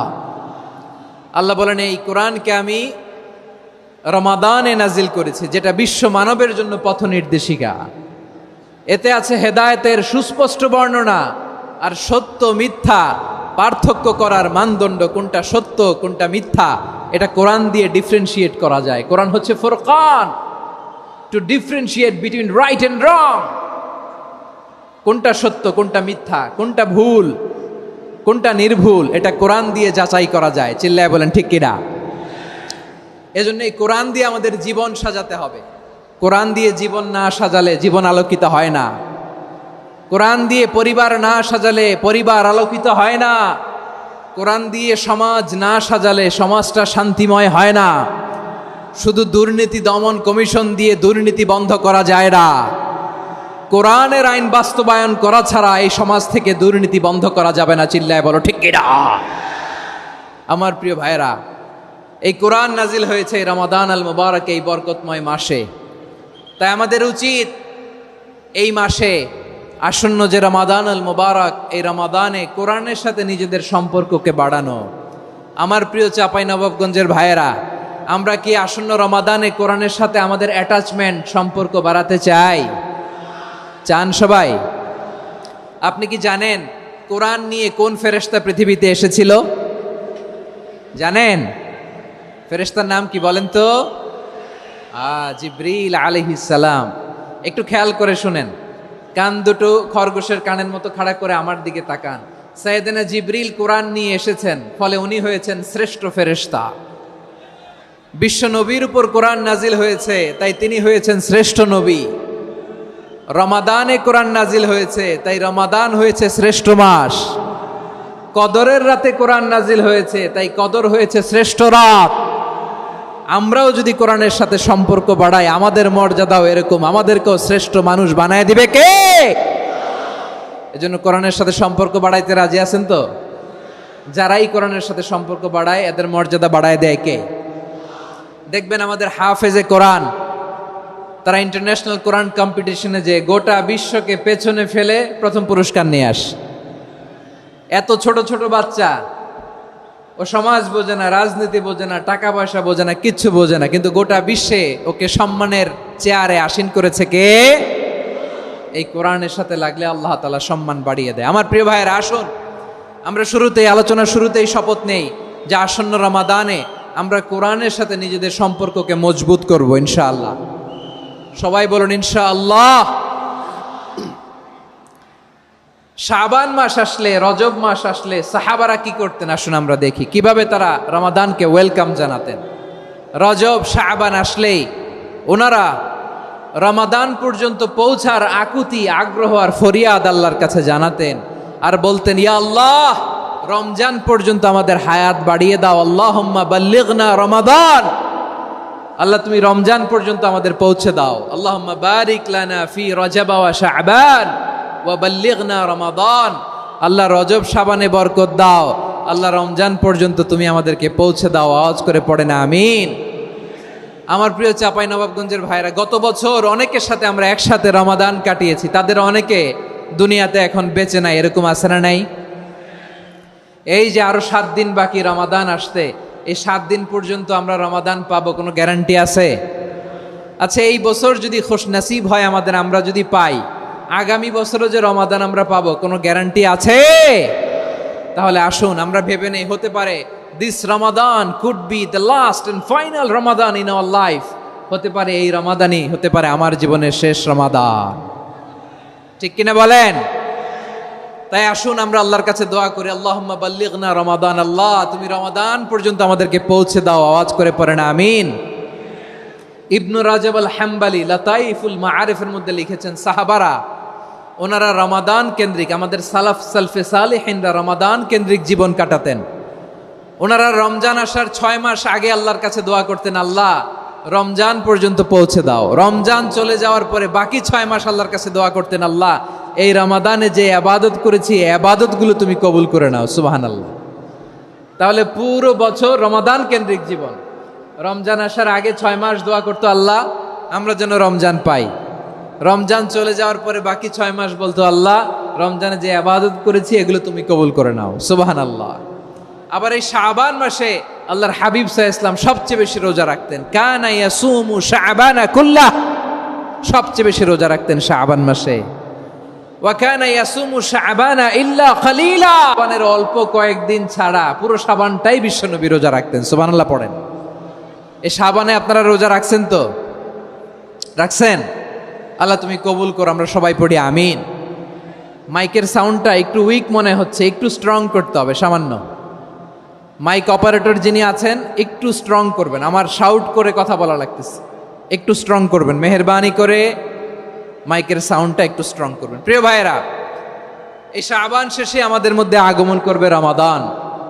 আল্লাহ বলেন, এই কোরআনকে আমি রমাদানে নাজিল করেছি, যেটা বিশ্ব মানবের জন্য পথ নির্দেশিকা। এতে আছে হেদায়েতের সুস্পষ্ট বর্ণনা আর সত্য মিথ্যা পার্থক্য করার মানদণ্ড, কোনটা সত্য কোনটা মিথ্যা এটা কোরআন দিয়ে ডিফারেন্সিয়েট করা যায়। কোরআন হচ্ছে ফুরকান, to differentiate between right and wrong. কোনটা সত্য, কোনটা মিথ্যা, কোনটা ভুল, কোনটা নির্ভুল, এটা কোরআন দিয়ে যাচাই করা যায়। চিল্লায় বলেন ঠিক কিনা? এজন্য এই কোরআন দিয়ে আমাদের জীবন সাজাতে হবে। কোরআন দিয়ে জীবন না সাজালে জীবন আলোকিত হয় না। কোরআন দিয়ে পরিবার না সাজালে পরিবার আলোকিত হয় না। কোরআন দিয়ে সমাজ না সাজালে সমাজটা শান্তিময় হয় না। শুধু দুর্নীতি দমন কমিশন দিয়ে দুর্নীতি বন্ধ করা যায় না। কোরআনের আইন বাস্তবায়ন করা ছাড়া এই সমাজ থেকে দুর্নীতি বন্ধ করা যাবে না। চিল্লায় বলো ঠিক কিনা? আমার প্রিয় ভাইরা, এই কোরআন নাজিল হয়েছে রমাদান আল মুবারক, এই বরকতময় মাসে। তাই আমাদের উচিত এই মাসে আসন্ন যে রমাদান আল মুবারক, এই রমাদানে কোরআনের সাথে নিজেদের সম্পর্ককে বাড়ানো। আমার প্রিয় চাঁপাইনবাবগঞ্জের ভাইয়েরা, আমরা কি আসন্ন রমাদানে কোরআনের সাথে আমাদের অ্যাটাচমেন্ট, সম্পর্ক বাড়াতে চাই? চান সবাই? আপনি কি জানেন কোরআন নিয়ে কোন ফেরেশতা পৃথিবীতে এসেছিল? জানেন ফেরেশতার নাম কি বলেন তো? জিবরিল আলাইহিস সালাম। একটু খেয়াল করে শুনেন, কান দুটো খরগোশের কানের মতো খাড়া করে আমার দিকে তাকান। সাইয়েদনা জিবরিল কোরআন নিয়ে এসেছেন, ফলে উনি হয়েছেন শ্রেষ্ঠ ফেরেশতা। বিশ্ব নবীর উপর কোরআন নাজিল হয়েছে, তাই তিনি হয়েছেন শ্রেষ্ঠ নবী। রমাদানে কোরআন নাজিল হয়েছে, তাই রমাদান হয়েছে শ্রেষ্ঠ মাস। কদরের রাতে কোরআন নাজিল হয়েছে, তাই কদর হয়েছে শ্রেষ্ঠ রাত। আমরাও যদি কোরআনের সাথে সম্পর্ক বাড়াই, আমাদের মর্যাদাও এরকম, আমাদেরকেও শ্রেষ্ঠ মানুষ বানায় দিবে কে? এজন্য কোরআনের সাথে সম্পর্ক বাড়াইতে রাজি আছেন তো? যারাই কোরআনের সাথে সম্পর্ক বাড়ায়, এদের মর্যাদা বাড়ায় দেয় কে? দেখবেন আমাদের হাফেজে কোরআন, তারা ইন্টারন্যাশনাল কোরআন কম্পিটিশনে যে গোটা বিশ্বকে পেছনে ফেলে প্রথম পুরস্কার নিয়ে আসে। এত ছোট ছোট বাচ্চা, ও সমাজ বোঝে না, রাজনীতি বোঝে না, টাকা পয়সা বোঝে না, কিচ্ছু বোঝে না, কিন্তু গোটা বিশ্বে ওকে সম্মানের চেয়ারে আসীন করেছে কে? এই কোরআনের সাথে লাগলে আল্লাহ তাআলা সম্মান বাড়িয়ে দেয়। আমার প্রিয় ভাইয়েরা, আসুন আমরা শুরুতেই, আলোচনার শুরুতেই শপথ নেই যে আসন্ন রমাদানে আমরা কোরআনের সাথে নিজেদের সম্পর্ককে মজবুত করব ইনশাআল্লাহ। সবাই বলুন ইনশাআল্লাহ। শাবান মাস আসলে, রজব মাস আসলে সাহাবারা কি করতেন? আসুন আমরা দেখি কিভাবে তারা রমাদানকে ওয়েলকাম জানাতেন। রজব শাবান আসলেই ওনারা রমাদান পর্যন্ত পৌঁছার আকুতি, আগ্রহ আর ফরিয়াদ আল্লাহর কাছে জানাতেন আর বলতেন, ইয়া আল্লাহ, রমজান পর্যন্ত আমাদের হায়াত বাড়িয়ে দাও। আল্লাহুম্মা বাল্লিগনা রমাদান, আল্লাহ তুমি রমজান পর্যন্ত আমাদের পৌঁছে দাও। আল্লাহুম্মা বারিক লানা ফি রজব ওয়া শাবান ওয়া বাল্লিগনা রমাদান, আল্লাহ রজব শাবানে বরকত দাও, আল্লাহ রমজান পর্যন্ত তুমি আমাদেরকে পৌঁছে দাও। আওয়াজ করে পড়েন আমিন। আমার প্রিয় চাঁপাইনবাবগঞ্জের ভাইরা, গত বছর অনেকের সাথে আমরা একসাথে রমাদান কাটিয়েছি, তাদের অনেকে দুনিয়াতে এখন বেঁচে নাই, এরকম আছে না নাই? এই যে আরো 7 দিন বাকি রমাদান আসতে, এই 7 দিন পর্যন্ত আমরা রমাদান পাবো, কোনো গ্যারান্টি আছে? আচ্ছা, এই বছর যদি খুশনসিব হয় আমাদের, আমরা যদি পাই, আগামী বছরও যে রমাদান আমরা পাবো, কোনো গ্যারান্টি আছে? তাহলে আসুন আমরা ভেবে নেই, হতে পারে this Ramadan could be the last and final Ramadan in our life. হতে পারে এই রমাদানই হতে পারে আমার জীবনের শেষ রমাদান। ঠিক কিনা বলেন? তাই আসুন আমরা আল্লাহর কাছে দোয়া করি, আল্লাহুম্মা বাল্লিগনা রমাদান, আল্লাহ তুমি রমাদান পর্যন্ত আমাদেরকে পৌঁছে দাও। আওয়াজ করে পড়েন আমিন। ইবনু রাজব আল হাম্বালি লাতাইফুল মাআরিফের মধ্যে লিখেছেন, সাহাবারা ওনারা রমাদান কেন্দ্রিক, আমাদের সালাফ সালফে সালেহিনরা রমাদান কেন্দ্রিক জীবন কাটাতেন। ওনারা রমজান আসার 6 মাস আগে আল্লাহর কাছে দোয়া করতেন, আল্লাহ রমজান পর্যন্ত পৌঁছে দাও। রমজান চলে যাওয়ার পরে বাকি 6 মাস আল্লাহর কাছে দোয়া করতেন, আল্লাহ এই রমাদানে যে ইবাদত করেছি, এই ইবাদতগুলো তুমি কবুল করে নাও। সুবহানাল্লাহ। তাহলে পুরো বছর রমাদান কেন্দ্রিক জীবন। রমজান আসার আগে 6 মাস দোয়া করতো, আল্লাহ আমরা যেন রমজান পাই। রমজান চলে যাওয়ার পরে বাকি 6 মাস বলতো, আল্লাহ রমজানে যে ইবাদত করেছি এগুলো তুমি কবুল করে নাও। সুবহানাল্লাহ। আবার এই শাবান মাসে আল্লাহর হাবিব সাল্লাল্লাহু আলাইহি ওয়াসাল্লাম সবচেয়ে বেশি রোজা রাখতেন। কানা ইয়াসুমু শাবানা কুল্লাহ, সবচেয়ে বেশি রোজা রাখতেন শাবান মাসে। ওয়া কানা ইয়াসুমু শাবানা ইল্লা কালিলা, শাবানের অল্প কয়েকদিন ছাড়া পুরো শাবানটাই বিশ্বনবী রোজা রাখতেন। সুবহানাল্লাহ পড়েন। এই শাবানে আপনারা রোজা রাখছেন তো? রাখছেন? আল্লাহ তুমি কবুল করো। আমরা সবাই পড়ি আমিন। মাইকের সাউন্ডটা একটু উইক মনে হচ্ছে, একটু স্ট্রং করতে হবে সামান্য। মাইক অপারেটর যিনি আছেন একটু স্ট্রং করবেন, আমার শাউট করে কথা বলা লাগতেছে, একটু স্ট্রং করবেন মেহেরবানি করে। মাইকের সাউন্ডটা একটু স্ট্রং করবেন। প্রিয় ভাইয়েরা, এই শাবান শেষে আমাদের মধ্যে আগমন করবে রমাদান,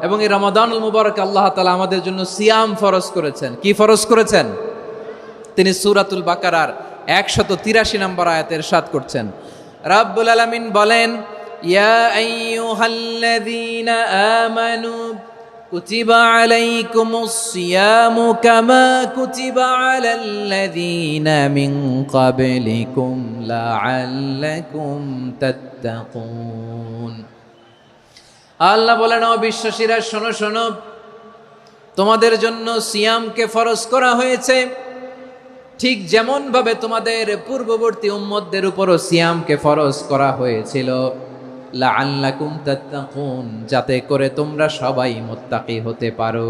এবং এই রমাদানুল মুবারক আল্লাহ তাআলা আমাদের জন্য সিয়াম ফরজ করেছেন। কি ফরজ করেছেন? তিনি সূরাতুল বাকারার 183 নম্বর আয়াতে ইরশাদ করছেন, রাব্বুল আলামিন বলেন, ইয়া আইয়ুহাল্লাযীনা আমানু কুতিবা আলাইকুমুস সিয়ামু কামা কুতিবা আলাল্লাযীনা মিন ক্বাবলিকুম লাআল্লাকুম তাত্তাকুন। আল্লাহ বলেন, ও বিশ্বাসীরা শোনো শোনো, তোমাদের জন্য সিয়ামকে ফরজ করা হয়েছে, ঠিক যেমন ভাবে তোমাদের পূর্ববর্তী উম্মতদের উপরও সিয়ামকে ফরজ করা হয়েছিল, লাআল্লাকুম তাত্তাকুন, যাতে করে তোমরা সবাই মুত্তাকি হতে পারো।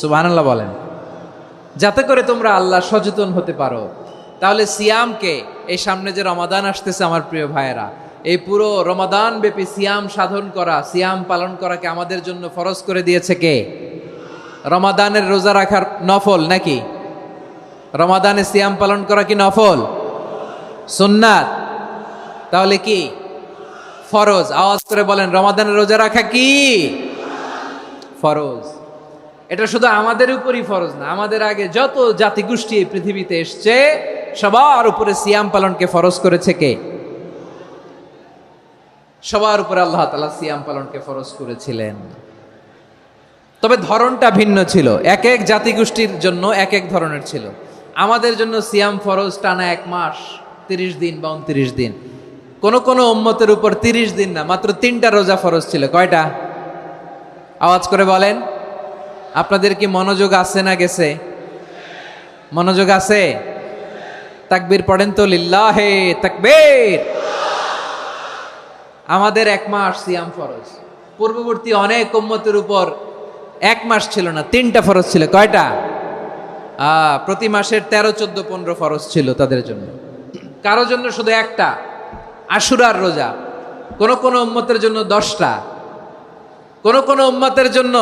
সুবহানাল্লাহ বলেন, যাতে করে তোমরা আল্লাহ সচেতন হতে পারো। তাহলে সিয়ামকে, এই সামনে যে রমাদান আসতেছে আমার প্রিয় ভাইয়েরা, এই পুরো রমাদান ব্যাপী সিয়াম সাধন করা, সিয়াম পালন করাকে আমাদের জন্য ফরজ করে দিয়েছে কে? রমাদানের রোজা রাখার নফল নাকি? রমাদানে সিয়াম পালন করা কি নফল? সুন্নাত? তাহলে কি ফরজ? আওয়াজ করে বলেন, রমাদানের রোজা রাখা কি ফরজ? এটা শুধু আমাদের উপরই ফরজ না, আমাদের আগে যত জাতিগোষ্ঠী এই পৃথিবীতে এসছে সবার উপরে সিয়াম পালনকে ফরজ করেছে কে? সবার উপরে আল্লাহ তাআলা সিয়াম পালনকে ফরজ করেছিলেন। তবে ধরনটা ভিন্ন ছিল, এক এক জাতিগোষ্ঠীর জন্য এক এক ধরনের ছিল। আমাদের জন্য সিয়াম ফরজ টানা 1 মাস 30 দিন বা 29 দিন। কোন কোন উম্মতের উপর 30 দিন না, মাত্র 3টা রোজা ফরজ ছিল। কয়টা? আওয়াজ করে বলেন। আপনাদের কি মনোযোগ আছে না গেছে? মনোযোগ আছে? তাকবীর পড়েন তো, লিল্লাহে তাকবীর। আমাদের 1 মাস সিয়াম ফরজ। পূর্ববর্তী অনেক উম্মতের উপর 1 মাস ছিল না, 3টা ফরজ ছিল। কয়টা? প্রতি মাসের 13, 14, 15 ফরজ ছিল তাদের জন্য। কারো জন্য শুধু একটা, আশুরার রোজা। কোন কোন উম্মতের জন্য 10টা। কোন কোন উম্মতের জন্য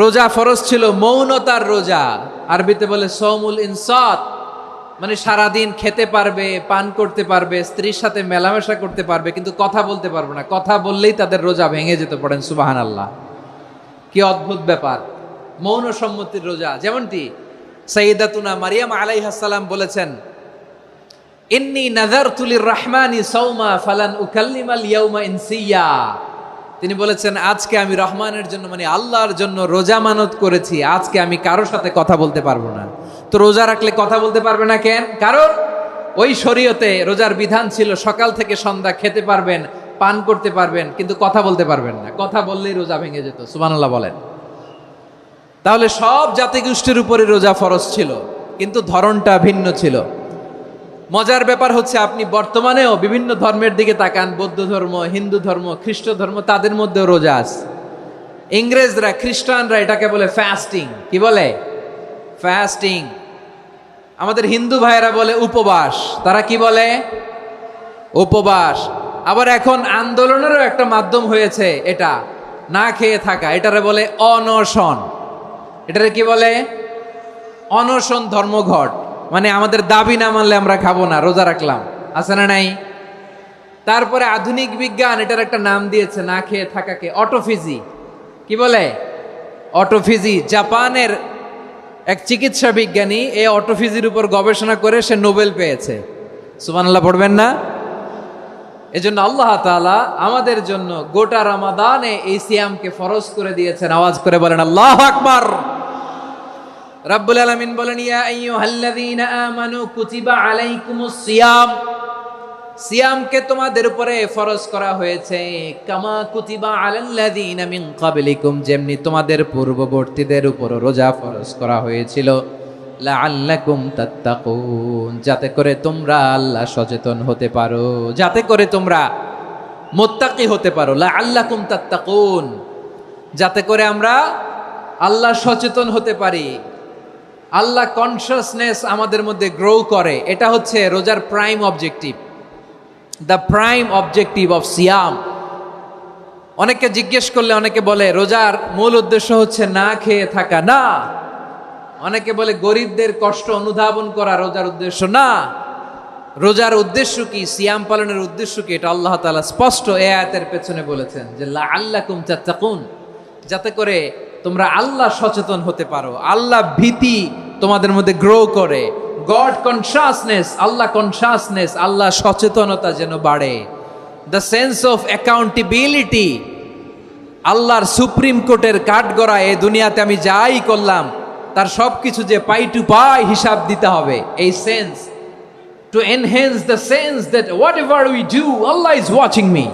রোজা ফরজ ছিল মৌনতার রোজা, আরবিতে বলে সৌমুল ইনসাত, মানে সারাদিন খেতে পারবে, পান করতে পারবে, স্ত্রীর সাথে মেলামেশা করতে পারবে, কিন্তু কথা বলতে পারবে না। কথা বললেই তাদের রোজা ভেঙে যেত। পড়েন সুবহানাল্লাহ। কি অদ্ভুত ব্যাপার! মৌন সম্মতির রোজা। যেমনটি সাইয়্যিদাতুনা মারিয়াম আলাইহিস সালাম বলেছেন, ইন্নী নাযারতু লির-রাহমানি সাওমা ফালান উকাল্লিমাল ইয়াওমা ইনসিয়া। তিনি বলেছেন, আজকে আমি রহমানের জন্য, মানে আল্লাহর জন্য রোজা মানত করেছি, আজকে আমি কারোর সাথে কথা বলতে পারবো না। তো রোজা রাখলে কথা বলতে পারবে না কেন? কারণ ওই শরীয়তে রোজার বিধান ছিল সকাল থেকে সন্ধ্যা খেতে পারবেন, পান করতে পারবেন, কিন্তু কথা বলতে পারবেন না। কথা বললেই রোজা ভেঙে যেত। সুবহানাল্লাহ বলেন। তাহলে সব জাতিগোষ্ঠীর উপরে রোজা ফরজ ছিল, কিন্তু ধরনটা ভিন্ন ছিল। মজার ব্যাপার হচ্ছে, আপনি বর্তমানেও বিভিন্ন ধর্মের দিকে তাকান, বৌদ্ধ ধর্ম, হিন্দু ধর্ম, খ্রিস্ট ধর্ম, তাদের মধ্যেও রোজা আছে। ইংরেজরা, খ্রিস্টানরা এটাকে বলে ফাস্টিং। কি বলে? ফাস্টিং। আমাদের হিন্দু ভাইয়েরা বলে উপবাস। তারা কি বলে? উপবাস। আবার এখন আন্দোলনেরও একটা মাধ্যম হয়েছে এটা, না খেয়ে থাকা। এটারে বলে অনশন। এটারে কি বলে? অনশন ধর্মঘট। মানে আমাদের দাবি না মানলে আমরা খাবো না, রোজা রাখলাম। আছে না নাই? তারপরে আধুনিক বিজ্ঞান এটার একটা নাম দিয়েছে না খেয়ে থাকাকে, অটোফিজি। কি বলে? অটোফিজি। জাপানের এক চিকিৎসা বিজ্ঞানী এই অটোফিজির উপর গবেষণা করে সে নোবেল পেয়েছে। সুবহানাল্লাহ পড়বেন না? এজন্য আল্লাহ তাআলা আমাদের জন্য গোটা রমাদানে এই সিয়ামকে ফরজ করে দিয়েছেন। আওয়াজ করে বলেন আল্লাহু আকবার। রাব্বুল আলামিন বলেন, ইয়া আইয়ুহাল্লাযীনা আমানু কুতিবা আলাইকুমুস সিয়াম। সিয়ামকে তোমাদের উপরে ফরজ করা হয়েছে, কামা কুতিবা আলাল্লাযীনা মিন ক্বাবলিকুম, যেমনি তোমাদের পূর্ববর্তীদের উপর রোজা ফরজ করা হয়েছিল, লাআল্লাকুম তাত্তাকুন, যাতে করে তোমরা আল্লাহ সচেতন হতে পারো, যাতে করে তোমরা মুত্তাকি হতে পারো। লাআল্লাকুম তাত্তাকুন, যাতে করে আমরা আল্লাহ সচেতন হতে পারি, আল্লাহ কনসিয়াসনেস আমাদের মধ্যে গ্রো করে। এটা হচ্ছে রোজার prime objective, the prime objective of সিয়াম। অনেকে জিজ্ঞেস করলে অনেকে বলে রোজার মূল উদ্দেশ্য হচ্ছে না খেয়ে থাকা। না। অনেকে বলে গরিবদের কষ্ট অনুধাবন করা রোজার উদ্দেশ্য। না। রোজার উদ্দেশ্য কি, সিয়াম পালনের উদ্দেশ্য কি, এটা আল্লাহ তাআলা স্পষ্ট এই আয়াতের পেছনে বলেছেন যে লাআল্লাকুম তাত্তাকুন, যাতে করে তোমরা আল্লাহ সচেতন হতে পারো, আল্লাহ ভীতি তোমাদের মধ্যে গ্রো করে, গড কনসিয়াসনেস, আল্লাহ কনসিয়াসনেস, আল্লাহ সচেতনতা যেন বাড়ে, দ্য সেন্স অফ অ্যাকাউন্টেবিলিটি আল্লাহর সুপ্রিম কোর্টের কাঠগড়া এই দুনিয়াতে আমি যাই করলাম তার সব কিছু যে পাই টু পাই হিসাব দিতে হবে। এই sense, two enhance the sense that what ever we do Allah is watching me.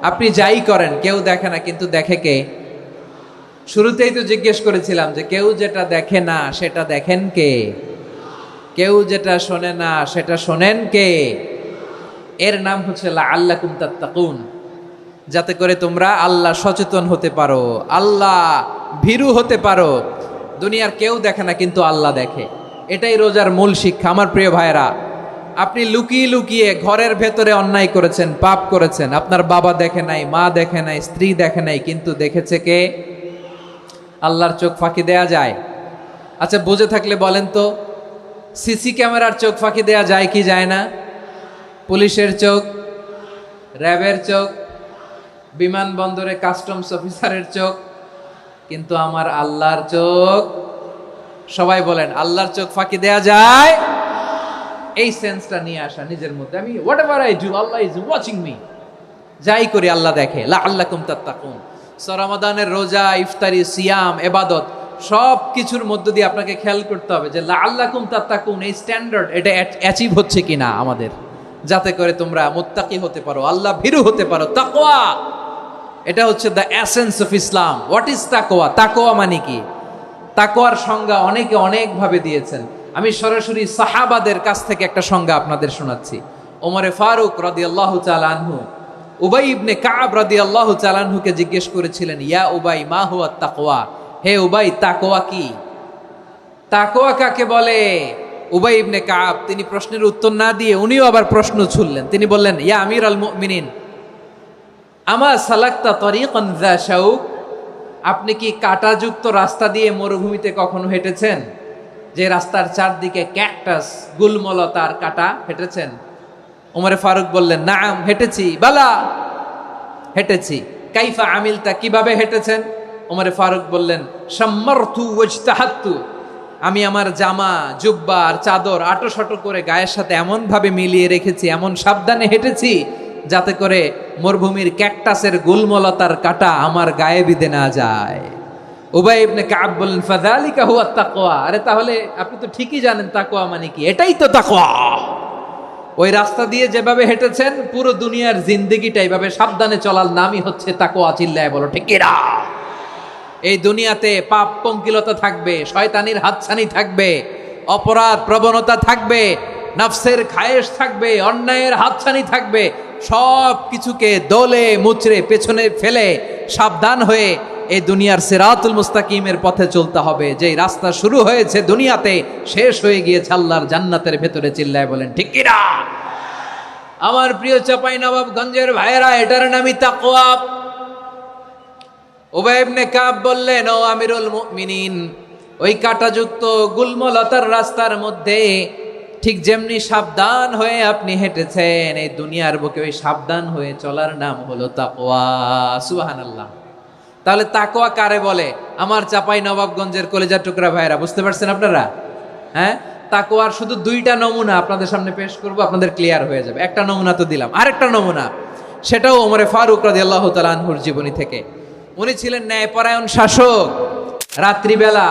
আপনি যাই করেন কেউ দেখে না, কিন্তু দেখে কে? শুরুতেই তো জিজ্ঞেস করেছিলাম যে কেউ যেটা দেখে না সেটা দেখেন কে? কেউ যেটা শোনে না সেটা শোনেন কে? এর নাম হচ্ছে লাআল্লাকুম তাত্তাকুন, যাতে করে তোমরা আল্লাহ সচেতন হতে পারো, আল্লাহ ভীরু হতে পারো। দুনিয়ার কেউ দেখে না, কিন্তু আল্লাহ দেখে। এটাই রোজার মূল শিক্ষা। আমার প্রিয় ভাইরা, আপনি লুকিয়ে লুকিয়ে ঘরের ভেতরে অন্যায় করেছেন, পাপ করেছেন, আপনার বাবা দেখে নাই, মা দেখে নাই, স্ত্রী দেখে নাই, কিন্তু দেখেছে কে? আল্লাহর চোখ ফাঁকি দেয়া যায়? আচ্ছা, বুঝে থাকলে বলেন তো, সিসি ক্যামেরার চোখ ফাঁকি দেয়া যায় কি যায় না? পুলিশের চোখ, র্যাবের চোখ, বিমানবন্দরে কাস্টমস অফিসারের চোখ, কিন্তু আমার আল্লাহর চোখ? সবাই বলেন, আল্লাহর চোখ ফাঁকি দেয়া যায়? এই সেন্সটা নিয়ে আসা নিজের মধ্যে, আমি what ever I do Allah is watching me, যাই করি আল্লাহ দেখে। লাআল্লাকুম তাত্তাকুন। রমাদানের রোজা, ইফতারি, সিয়াম, ইবাদত সব কিছুর মধ্য দিয়ে আপনাকে খেয়াল করতে হবে যে লাআল্লাকুম তাত্তাকুন এই স্ট্যান্ডার্ড এটা অ্যাচিভ হচ্ছে কিনা আমাদের, যাতে করে তোমরা মুত্তাকি হতে পারো, আল্লাহ ভীরু হতে পারো। তাকওয়া, এটা হচ্ছে the essence of Islam. What is তাকওয়া? তাকওয়া মানে কি? তাকওয়ার সংজ্ঞা অনেকে অনেকভাবে দিয়েছেন। আমি সরাসরি সাহাবাদের কাছ থেকে একটা সংজ্ঞা আপনাদের শোনাচ্ছি। ওমরে ফারুক রাদিয়াল্লাহু তাআলা আনহু উবাই ইবনে কাব রাদিয়াল্লাহু তাআলা আনহুকে জিজ্ঞেস করেছিলেন, ইয়া উবাই মা হুয়া তাকওয়া? হে উবাই, তাকওয়া কি? তাকওয়া কাকে বলে? উবাই ইবনে কাব তিনি প্রশ্নের উত্তর না দিয়ে উনিও আবার প্রশ্ন ছুড়লেন। তিনি বললেন, ইয়া আমিরুল মুমিনিন, আমা সালাকতা তরিকান যা শাউক? আপনি কি কাঁটাযুক্ত রাস্তা দিয়ে মরুভূমিতে কখনো হেঁটেছেন? যে রাস্তার চারদিকে ক্যাকটাস, গুলমলতার কাঁটা, হেঁটেছেন? ওমরে ফারুক বললেন, নাম, হেঁটেছি। বালা, হেঁটেছি। কাইফা আমিলতা, কিভাবে হেঁটেছেন? ওমরে ফারুক বললেন, শাম্মারতু ওয়াজতাহাত্তু, আমি আমার জামা, জুব্বা আর চাদর আটোসাটো করে গায়ের সাথে এমন ভাবে মিলিয়ে রেখেছি, এমন সাবধানে হেঁটেছি যাতে করে মরুভূমির ক্যাকটাসের গুলমলতার কাঁটা আমার গায়ে বিঁধে না যায়। উবাই ইবনে কাব বললেন, ফাযালিকা হুয়া তাকওয়া। আরে তাহলে আপনি তো ঠিকই জানেন তাকওয়া মানে কি, এটাই তো তাকওয়া। ওই রাস্তা দিয়ে যেভাবে হেঁটেছেন পুরো দুনিয়ার জিন্দেগিটা এইভাবে সাবধানে চলার নামই হচ্ছে তাকওয়া। চিল্লায় বলো ঠিক কিনা? এই দুনিয়াতে পাপ পঙ্কিলতা থাকবে, শয়তানির হাতছানি থাকবে, অপরাধ প্রবণতা থাকবে, নফসের খায়েশ থাকবে, অন্যায়ের হাতছানি থাকবে। সব কিছুকে দোলে মুচড়ে পেছনে ফেলে সাবধান হয়ে এই দুনিয়ার সিরাতুল মুস্তাকিমের পথে চলতে হবে। যেই রাস্তা শুরু হয়েছে দুনিয়াতে, শেষ হয়ে গিয়েছে আল্লাহর জান্নাতের ভেতরে। চিল্লায় বলেন ঠিক কিনা? আমার প্রিয় চাঁপাইনবাবগঞ্জের ভাইয়েরা, এটার নামই তাকওয়া। উবাই ইবনে কাব বললেন, ও আমিরুল মুমিনিন, ওই কাঁটাযুক্ত গুলমলতার রাস্তার মধ্যে ঠিক যেমনি সাবধান হয়ে আপনি হেঁটেছেন, এই দুনিয়ার বুকে ওই সাবধান হয়ে চলার নাম হলো তাকওয়া। সুবহানাল্লাহ। তাহলে তাকওয়া কারে বলে? আমার চাঁপাইনবাবগঞ্জের কলেজার টুকরা ভাইয়েরা, বুঝতে পারছেন আপনারা? হ্যাঁ, তাকওয়ার শুধু দুইটা নমুনা আপনাদের সামনে পেশ করব, আপনাদের ক্লিয়ার হয়ে যাবে। একটা নমুনা তো দিলাম, আরেকটা নমুনা, সেটাও ওমরে ফারুক রাদিয়াল্লাহু তাআলা আনহুর জীবনী থেকে। উনি ছিলেন ন্যায়পরায়ণ শাসক। রাত্রিবেলা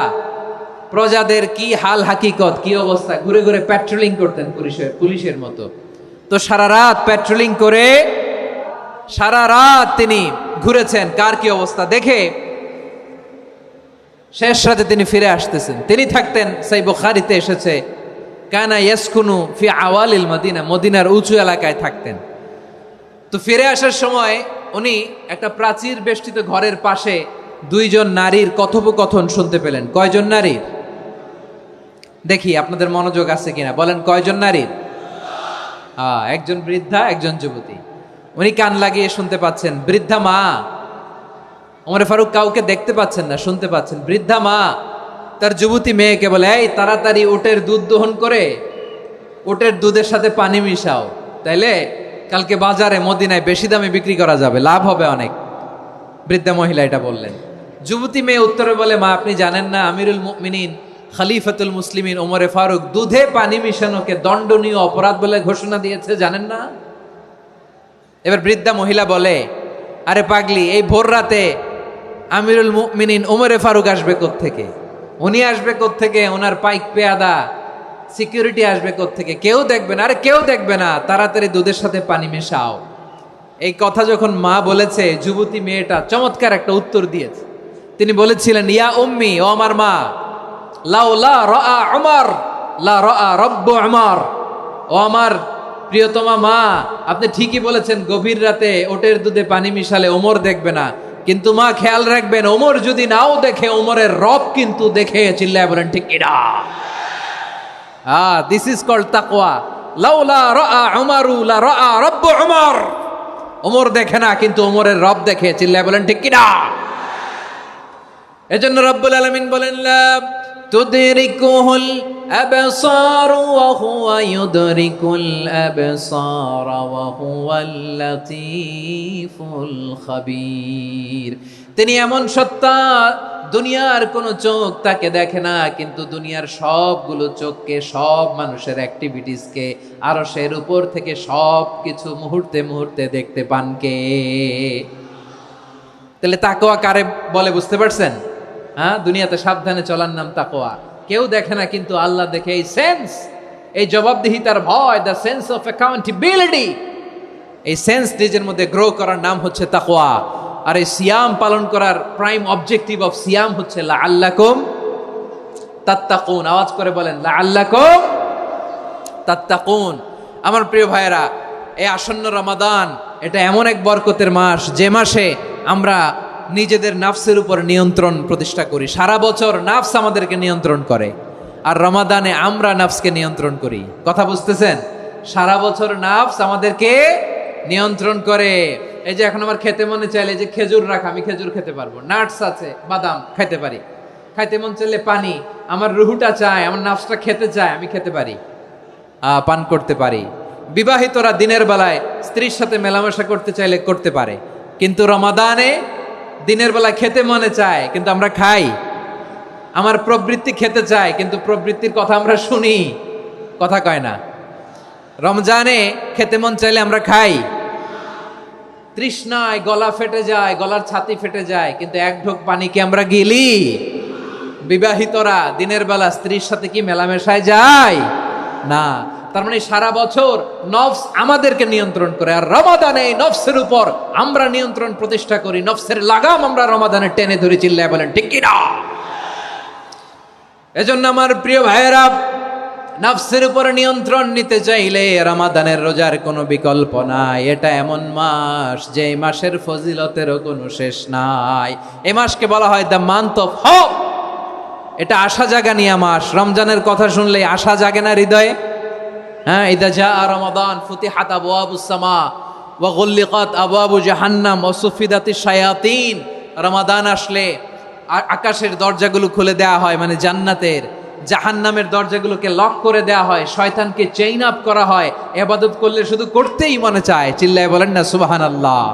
প্রজাদের কি হাল হাকিকত, কি অবস্থা, ঘুরে ঘুরে প্যাট্রোলিং করতেন পুলিশের মতো। তো সারা রাত প্যাট্রোলিং করে সারা রাত তিনি ঘুরেছেন কার কি অবস্থা দেখে। শেষ রাতে তিনি ফিরে আসতেছেন। তিনি থাকতেন, সেই বুখারীতে এসেছে, কানা ইয়াসকুনু ফি আওয়ালিল মদিনা, মদিনার উঁচু এলাকায় থাকতেন। তো ফিরে আসার সময় উনি একটা প্রাচীর বেষ্টিত ঘরের পাশে দুইজন নারীর কথোপকথন শুনতে পেলেন। কয়জন নারীর? দেখি আপনাদের মনোযোগ আছে কিনা, বলেন কয়জন নারীর? একজন বৃদ্ধা, একজন যুবতী। উনি কান লাগিয়ে শুনতে পাচ্ছেন। বৃদ্ধা মা, ওমর ফারুক কাউকে দেখতে পাচ্ছেন না, শুনতে পাচ্ছেন। বৃদ্ধা মা তার যুবতী মেয়েকে বলে, এই তাড়াতাড়ি উটের দুধ দহন করে উটের দুধের সাথে পানি মিশাও, তাইলে কালকে বাজারে মদিনায় বেশি দামে বিক্রি করা যাবে, লাভ হবে অনেক। বৃদ্ধা মহিলা এটা বললেন। যুবতী মেয়ে উত্তরে বলে, মা আপনি জানেন না আমিরুল মুমিনিন খলিফাতুল মুসলিমিন ওমরে ফারুক দুধে পানি মিশানোকে দণ্ডনীয় অপরাধ বলে ঘোষণা দিয়েছে, জানেন না? এবার বৃদ্ধা মহিলা বলে, আরে পাগলি, এই ভোর রাতে আমিরুল মুমিনিন ওমরে ফারুক আসবে থেকে? উনি আসবে থেকে? ওনার পাইক পেয়াদা সিকিউরিটি আসবে থেকে? কেউ দেখবে না। আরে কেউ দেখবে না, তাড়াতাড়ি দুধের সাথে পানি মেশাও। এই কথা যখন মা বলেছে, যুবতী মেয়েটা চমৎকার একটা উত্তর দিয়েছে। তিনি বলেছিলেন, ইয়া উম্মি, ও আমার মা, লাউলা রাআ উমর লা রাআ রব্বু উমর। ও আমার প্রিয়তমা মা, আপনি ঠিকই বলেছেন, গভীর রাতে ওটের দুধে পানি মিশালে ওমর দেখবে না, কিন্তু মা খেয়াল রাখবেন, ওমর যদি নাও দেখে, ওমরের রব কিন্তু দেখে। চিল্লায় বলেন ঠিক কিনা? দিস ইজ কল্ড তাকওয়া। লাউলা রাআ উমরু লা রাআ রব্বু উমর। ওমর দেখে না, কিন্তু ওমরের রব দেখে। চিল্লায় বলেন ঠিক কিনা? এজন্য রব্বুল আলামিন বলেন, লা তুদরিকুহুল আবসার ওয়া হুয়া ইউদরিকুল আবসার ওয়া হুয়াল লাতীফুল খাবীর। তিনি এমন সত্তা, দুনিয়ার কোন চোখ তাকে দেখে না, কিন্তু দুনিয়ার সবগুলো চোখকে, সব মানুষের অ্যাক্টিভিটিসকে, আরশের উপর থেকে সব কিছু মুহূর্তে মুহূর্তে দেখতে পান কে? তাহলে তাকওয়া কারে বলে বুঝতে পারছেন? দুনিয়াতে সাবধানে চলার নাম তাকওয়া। কেউ দেখে না, কিন্তু আল্লাহ দেখে। এই সেন্স, এই জবাবদিহিতার ভয়, দ্য সেন্স অফ অ্যাকাউন্টেবিলিটি, এই সেন্স নিজের মধ্যে গ্রো করার নাম হচ্ছে তাকওয়া। আর এই সিয়াম পালন করার প্রাইম অবজেক্টিভ অফ সিয়াম হচ্ছে লাআল্লাকুম তাত্তাকুন। আওয়াজ করে বলেন, লাআল্লাকুম তাত্তাকুন। আমার প্রিয় ভাইয়েরা, এই আসন্ন রমাদান, এটা এমন এক বরকতের মাস, যে মাসে আমরা নিজেদের নাফসের উপর নিয়ন্ত্রণ প্রতিষ্ঠা করি। সারা বছর নাফস আমাদেরকে নিয়ন্ত্রণ করে, আর রমাদানে আমরা নাফসকে নিয়ন্ত্রণ করি। কথা বুঝতেছেন? সারা বছর নাফস আমাদেরকে নিয়ন্ত্রণ করে। এই যে এখন আমার খেতে মনে চাইলে যে খেজুর রাখা, আমি খেজুর খেতে পারবো। নাটস আছে, বাদাম খাইতে পারি। খাইতে মন চাইলে পানি, আমার রুহুটা চায়, আমার নাফসটা খেতে চায়, আমি খেতে পারি, পান করতে পারি। বিবাহিতরা দিনের বেলায় স্ত্রীর সাথে মেলামেশা করতে চাইলে করতে পারে, কিন্তু রমাদানে দিনের বেলায় খেতে মনে চায়, কিন্তু আমরা খাই। আমার প্রবৃত্তি খেতে চায়, কিন্তু প্রবৃত্তির কথা আমরা শুনি, কথা কয় না। রমজানে খেতে মন চাইলে আমরা খাই, তৃষ্ণায় গলা ফেটে যায়, গলার ছাতি ফেটে যায়, কিন্তু এক ঢোক পানি কি আমরা গিলি? বিবাহিতরা দিনের বেলা স্ত্রীর সাথে কি মেলামেশায় যায় না? তার মানে সারা বছর নফস আমাদেরকে নিয়ন্ত্রণ করে, আর রমাদানে নফসের উপর আমরা নিয়ন্ত্রণ প্রতিষ্ঠা করি। নফসের লাগাম আমরা রমাদানে টেনে ধরে। চিল্লায় বলেন ঠিক কি না? এজন্য আমার প্রিয় ভাইয়েরা, নফসের উপর নিয়ন্ত্রণ নিতে চাইলে রমাদানের রোজার কোনো বিকল্প নাই। এটা এমন মাস, যে মাসের ফজিলতেরও কোনো শেষ নাই। এই মাসকে বলা হয় দ্য মান্থ অফ হোপ। এটা আশা জাগানিয়া মাস। রমজানের কথা শুনলে আশা জাগে না হৃদয়ে? ইদা জাআ রমাদান ফুতিহাত আবওয়াবুস সামা ওয়া গুল্লিকাত আবওয়াবু জাহান্নাম ওয়া সুফিদাতিশ শায়াতিন। রমাদান আসলে আকাশের দরজাগুলো খুলে দেওয়া হয়, মানে জান্নাতের। জাহান্নামের দরজাগুলোকে লক করে দেওয়া হয়, শয়তানকে চেইন আপ করা হয়। ইবাদত করলে শুধু করতেই মনে চায়। চিল্লায় বলেন না সুবহানাল্লাহ।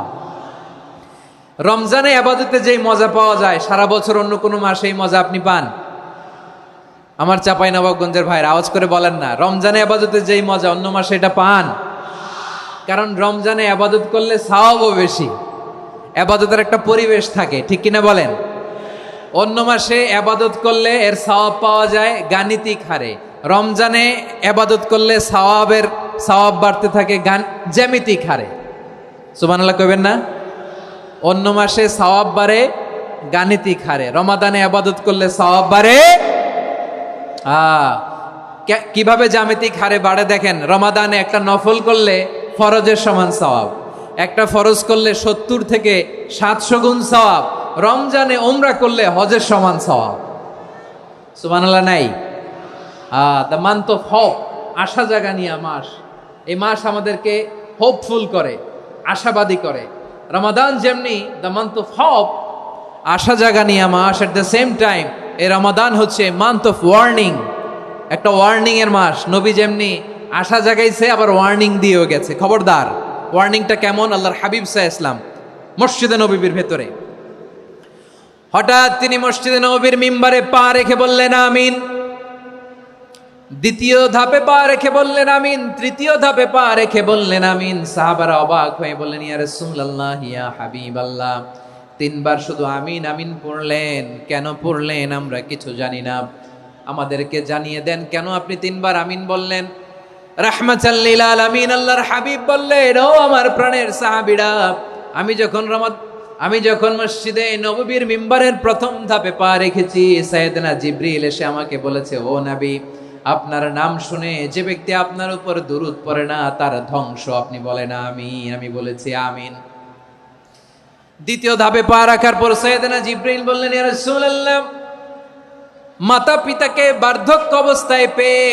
রমজানে ইবাদতে যেই মজা পাওয়া যায়, সারা বছর অন্য কোনো মাসে এই মজা আপনি পান? আমার চাঁপাইনবাবগঞ্জের ভাইরা আওয়াজ করে বলেন না, রমজানে ইবাদতে যেই মজা অন্য মাসে এটা পান? কারণ রমজানে ইবাদত করলে সওয়াবও বেশি, ইবাদতের একটা পরিবেশ থাকে, ঠিক কিনা বলেন? অন্য মাসে ইবাদত করলে এর সওয়াব পাওয়া যায় গাণিতিক হারে, রমজানে ইবাদত করলে সওয়াব বাড়তে থাকে জ্যামিতিক হারে। সুবহানাল্লাহ কইবেন না? অন্য মাসে সওয়াব বাড়ে গাণিতিক হারে, রমাদানে ইবাদত করলে সওয়াব বাড়ে কিভাবে জ্যামিতিক হারে বাড়ে দেখেন। রমাদানে একটা নফল করলে ফরজের সমান সওয়াব, একটা ফরজ করলে 70 থেকে 700 গুণ সওয়াব। রমজানে উমরা করলে হজের সমান সওয়াব। সুবহানাল্লাহ নাই? দ্য মান্থ অফ হোপ, আশা জাগানিয়া মাস। এই মাস আমাদেরকে হোপফুল করে, আশাবাদী করে। রমাদান যেমনি দ্য মান্থ অফ হোপ, আশা জাগানিয়া মাস, এট দ্য সেম টাইম এই রমাদান হচ্ছে মান্থ অফ ওয়ার্নিং, একটা ওয়ার্নিং এর মাস। নবী যেমনি আশা জাগাইছে, আবার ওয়ার্নিং দিয়েও গেছে, খবরদার। ওয়ার্নিংটা কেমন? আল্লাহর হাবিব সাল্লাল্লাহু আলাইহি ওয়াসাল্লাম মসজিদে নববীর ভেতরে, হঠাৎ তিনি মসজিদে নববীর মিম্বারে পা রেখে বললেন আমিন। দ্বিতীয় ধাপে পা রেখে বললেন আমিন, তৃতীয় ধাপে পা রেখে বললেন আমিন। সাহাবারা অবাক হয়ে বললেন, ইয়া রাসূলুল্লাহ, ইয়া হাবিবাল্লাহ, তিনবার শুধু আমিন আমিন পড়লেন। কেন পড়লেন আমরা কিছু জানি না, আমাদেরকে জানিয়ে দেন কেন আপনি তিনবার আমিন বললেন। রাহমাতাল লিল আলামিন আল্লাহর হাবিব বললেন, ও আমার প্রাণের সাহাবীরা, আমি যখন মসজিদে নববীর মিম্বারের প্রথম ধাপে পা রেখেছি, সাইয়েদনা জিবরিল এসে আমাকে বলেছে, ও নবী, আপনার নাম শুনে যে ব্যক্তি আপনার উপর দুরূদ পড়ে না তার ধ্বংস। আপনি বলেন আমিন। আমি বলেছি আমিন। দ্বিতীয় ধাপে পা রাখার পর সাইয়েদনা জিবরিল বললেন, ইয়া রাসূলুল্লাহ, মাতা পিতাকে বার্ধক্য অবস্থায় পেয়ে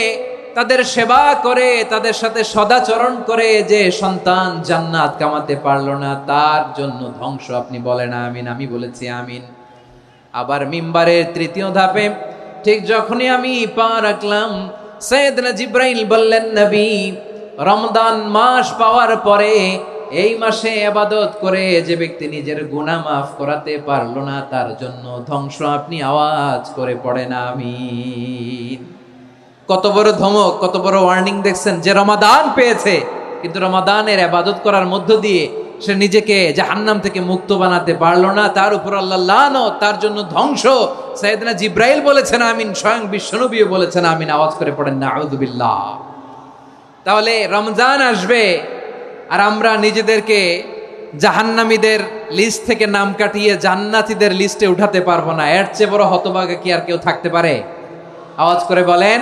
তাদের সেবা করে, তাদের সাথে সদাচরণ করে যে সন্তান জান্নাত কামাতে পারলো না তার জন্য ধ্বংস। আপনি বলেন আমিন। আমি বলেছি আমিন। আবার মিম্বারের তৃতীয় ধাপে ঠিক যখনই আমি পা রাখলাম, সাইয়েদনা জিবরাইল বললেন, নবী, রমজান মাস পাওয়ার পরে এই মাসে ইবাদত করে যে ব্যক্তি নিজের গুনাহ মাফ করাতে পারলো না তার জন্য ধ্বংস। আপনি আওয়াজ করে পড়েন আমিন। কত বড় ধমক, কত বড় ওয়ার্নিং দেখছেন, যে রমাদান পেয়েছে কিন্তু রমাদানের ইবাদত করার মধ্য দিয়ে সে নিজেকে জাহান্নাম থেকে মুক্ত বানাতে পারলো না, তার উপর আল্লাহ লানত, তার জন্য ধ্বংস। সাইয়েদনা জিবরাইল বলেছেন আমিন, স্বয়ং বিশ্বনবীও বলেছেন আমিন। আওয়াজ করে পড়েন নাউযুবিল্লাহ। তাহলে রমজান আসবে আর আমরা নিজেদেরকে জাহান্নামীদের লিস্ট থেকে নাম কাটিয়ে জান্নাতীদের লিস্টে উঠাতে পারবো না। এর চেয়ে বড় হতভাগা কি আর কেউ থাকতে পারে? আওয়াজ করে বলেন।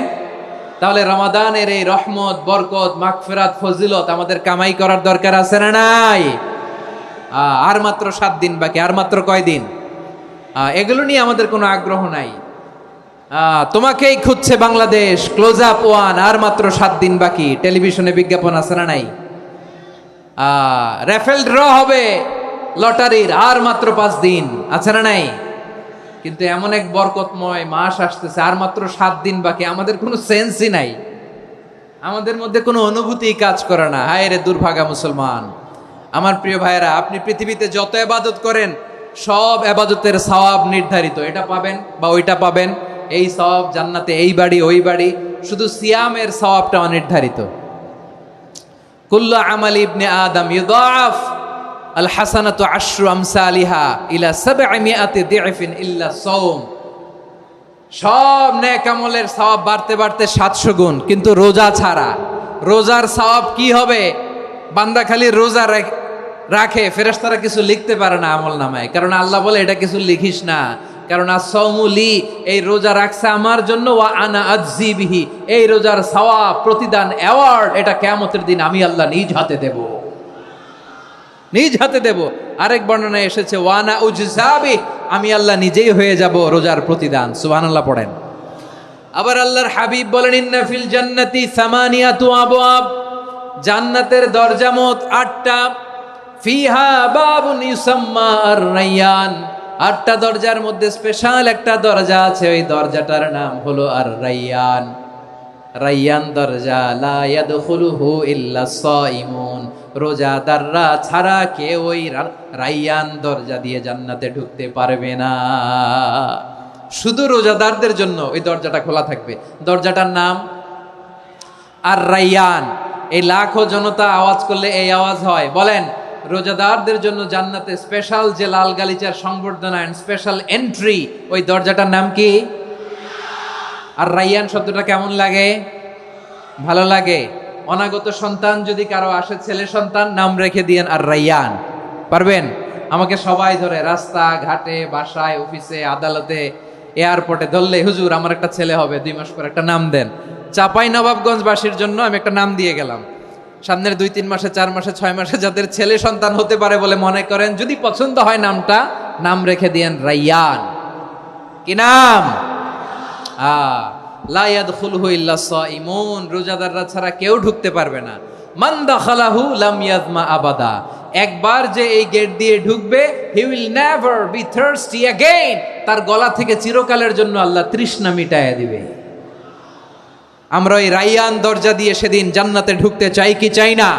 তাহলে রমাদানের এই রহমত, বরকত, মাগফিরাত, ফজিলত আমাদের কামাই করার দরকার আছে না নাই? আর মাত্র 7 দিন বাকি। আর মাত্র কয় দিন? এগুলো নিয়ে আমাদের কোনো আগ্রহ নাই। তোমাকেই খুঁজছে বাংলাদেশ, ক্লোজ আপ ওয়ান, আর মাত্র 7 দিন বাকি। টেলিভিশনে বিজ্ঞাপন আছে না নাই? রেফেল ড্র হবে লটারির, আর মাত্র 5 দিন, আছে না নাই? কিন্তু এমন এক বরকতময় মাস আসতেছে, আর মাত্র 7 দিন বাকি। আমাদের কোনো সেন্সই নাই, আমাদের মধ্যে কোনো অনুভূতি কাজ করে না। হায় রে দুর্ভাগা মুসলমান। আমার প্রিয় ভাইয়েরা, আপনি পৃথিবীতে যত ইবাদত করেন সব ইবাদতের সওয়াব নির্ধারিত। এটা পাবেন বা ওইটা পাবেন, এই সওয়াব জান্নাতে, এই বাড়ি ওই বাড়ি। শুধু সিয়ামের সওয়াবটা অনির্ধারিত। কুল্লু আমালি ইবনে আদম ইউদাআফ আল হাসানাতু আশরু আমসালিহা ইলা 700 দি'ফিন ইল্লা সাওম। সব নেক আমলের সওয়াব বাড়তে বাড়তে 700 গুণ, কিন্তু রোজা ছাড়া। রোজার সওয়াব কি হবে? বান্দা খালি রোজা রাখে, ফেরেশতারা কিছু লিখতে পারে না আমল নামায়, কারণ আল্লাহ বলে এটা কিছু লিখিস না, কারণ as-সাওমু লি, এই রোজা রাখছে আমার জন্য, ওয়া আনা আজজি বিহি, এই রোজার সওয়াব, প্রতিদান, অ্যাওয়ার্ড এটা কিয়ামতের দিন আমি আল্লাহ নিজ হাতে দেব, নিজ হাতে দেব। আরেক বর্ণনায় এসেছে ওয়ানা উজজাবি, আমি আল্লাহ নিজেই হয়ে যাব রোজার প্রতিদান। সুবহানাল্লাহ পড়েন। আবার আল্লাহর হাবিব বলেন, ইন্না ফিল জান্নাতি সামানিয়াতু আবওয়াব, জান্নাতের দরজা মোট 8টা। ফিহা বাবুন ইউসাম্মা আর-রায়্যান, 8টা দরজার মধ্যে স্পেশাল একটা দরজা আছে, ওই দরজাটার নাম হলো আর-রায়্যান। রায়্যান দরজা, লা ইয়াদখুলুহু ইল্লা সাইমুন, রোজাদাররা ছাড়া কেউ ওই রায়্যান দরজা দিয়ে জান্নাতে ঢুকতে পারবে না। শুধু রোজাদারদের জন্য ওই দরজাটা খোলা থাকবে। দরজাটার নাম আর-রায়্যান। এই লাখো জনতা আওয়াজ করলে এই আওয়াজ হয়। বলেন, রোজাদারদের জন্য জান্নাতে স্পেশাল যে লাল গালিচার সংবর্ধনা এন্ড স্পেশাল এন্ট্রি, ওই দরজাটার নাম কি? আর-রায়্যান শব্দটা কেমন লাগে? ভালো লাগে। অনাগত সন্তান যদি কারো আসে, ছেলে সন্তান, নাম রেখে দিয়েন আর-রায়্যান। পারবেন? আমাকে সবাই ধরে রাস্তা ঘাটে, বাসায়, অফিসে, আদালতে, এয়ারপোর্টে ধরলে, হুজুর আমার একটা ছেলে হবে 2 মাস পর, একটা নাম দেন। চাপাই নবাবগঞ্জবাসীর জন্য আমি একটা নাম দিয়ে গেলাম। সামনের 2-3 মাসে, 4 মাসে, 6 মাসে যাদের ছেলে সন্তান হতে পারে বলে মনে করেন, যদি পছন্দ হয় নামটা, নাম রেখে দিয়েন রায়্যান। কি নাম? লা ইয়াদখুলুহু ইল্লা সাইমুন, রোজাদাররা ছাড়া কেউ ঢুকতে পারবে না। মান দাখালাহু লাম ইয়াজমা আবাদা, একবার যে এই গেট দিয়ে ঢুকবে, he will never be thirsty again, তার গলা থেকে চিরকালের জন্য আল্লাহ তৃষ্ণা মিটাইয়া দিবে। আমরা ওই রায়্যান দরজা দিয়ে সেদিন জান্নাতে ঢুকতে চাই কি চাই না?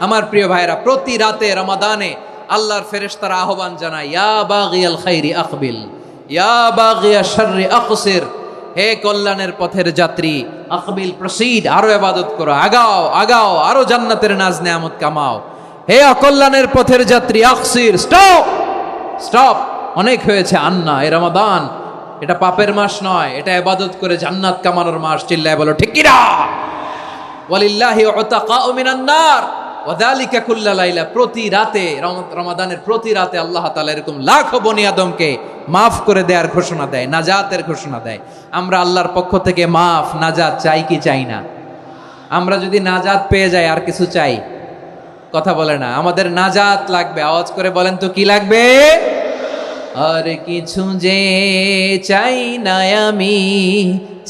আমার প্রিয় ভাইরা, প্রতি রাতে রমাদানে আল্লাহর ফেরেশতারা আহ্বান জানায়, ইয়া বাগিয়াল খাইরি আকবিল, ইয়া বাগিয়াশ শাররি আকসির, হে কল্যাণের পথের যাত্রী, আকবিল, প্রসিড, আরো ইবাদত করো, আগাও আগাও, আরো জান্নাতের নাজ নেয়ামত কামাও। হে অকল্যাণের পথের যাত্রী, আকসির, স্টপ, স্টপ, অনেক হয়েছে। আন্না, এ রমাদান এটা পাপের মাস নয়, এটা ইবাদত করে জান্নাত কামানোর মাস। চিল্লায় বলো ঠিক কিনা? ওয়ালিল্লাহি উতাকাউ মিনান নার ওয়া যালিকা কুল্লা লাইলা। প্রতি রাতে, রমাদানের প্রতি রাতে আল্লাহ তাআলা এরকম লাখো বনি আদমকে মাফ করে দেওয়ার ঘোষণা দেয়, নাজাতের ঘোষণা দেয়। আমরা আল্লাহর পক্ষ থেকে মাফ, নাজাত চাই কি চাই না? আমরা যদি নাজাত পেয়ে যাই আর কিছু চাই? কথা বলে না। আমাদের নাজাত লাগবে। আওয়াজ করে বলেন তো কি লাগবে? আর কিছু যে চাই না আমি,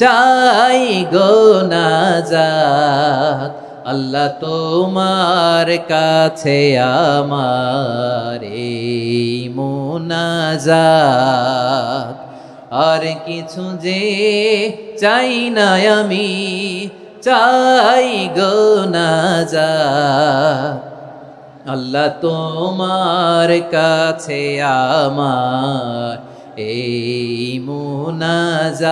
চাই গো নাজাত। আল্লাহ তোমার কাছে আমার এই মুনাজাত। আর কিছু যে চাই না আমি, চাই গো নাজাত। আল্লাহ তোমার কাছে আমার এই মুনাজাত।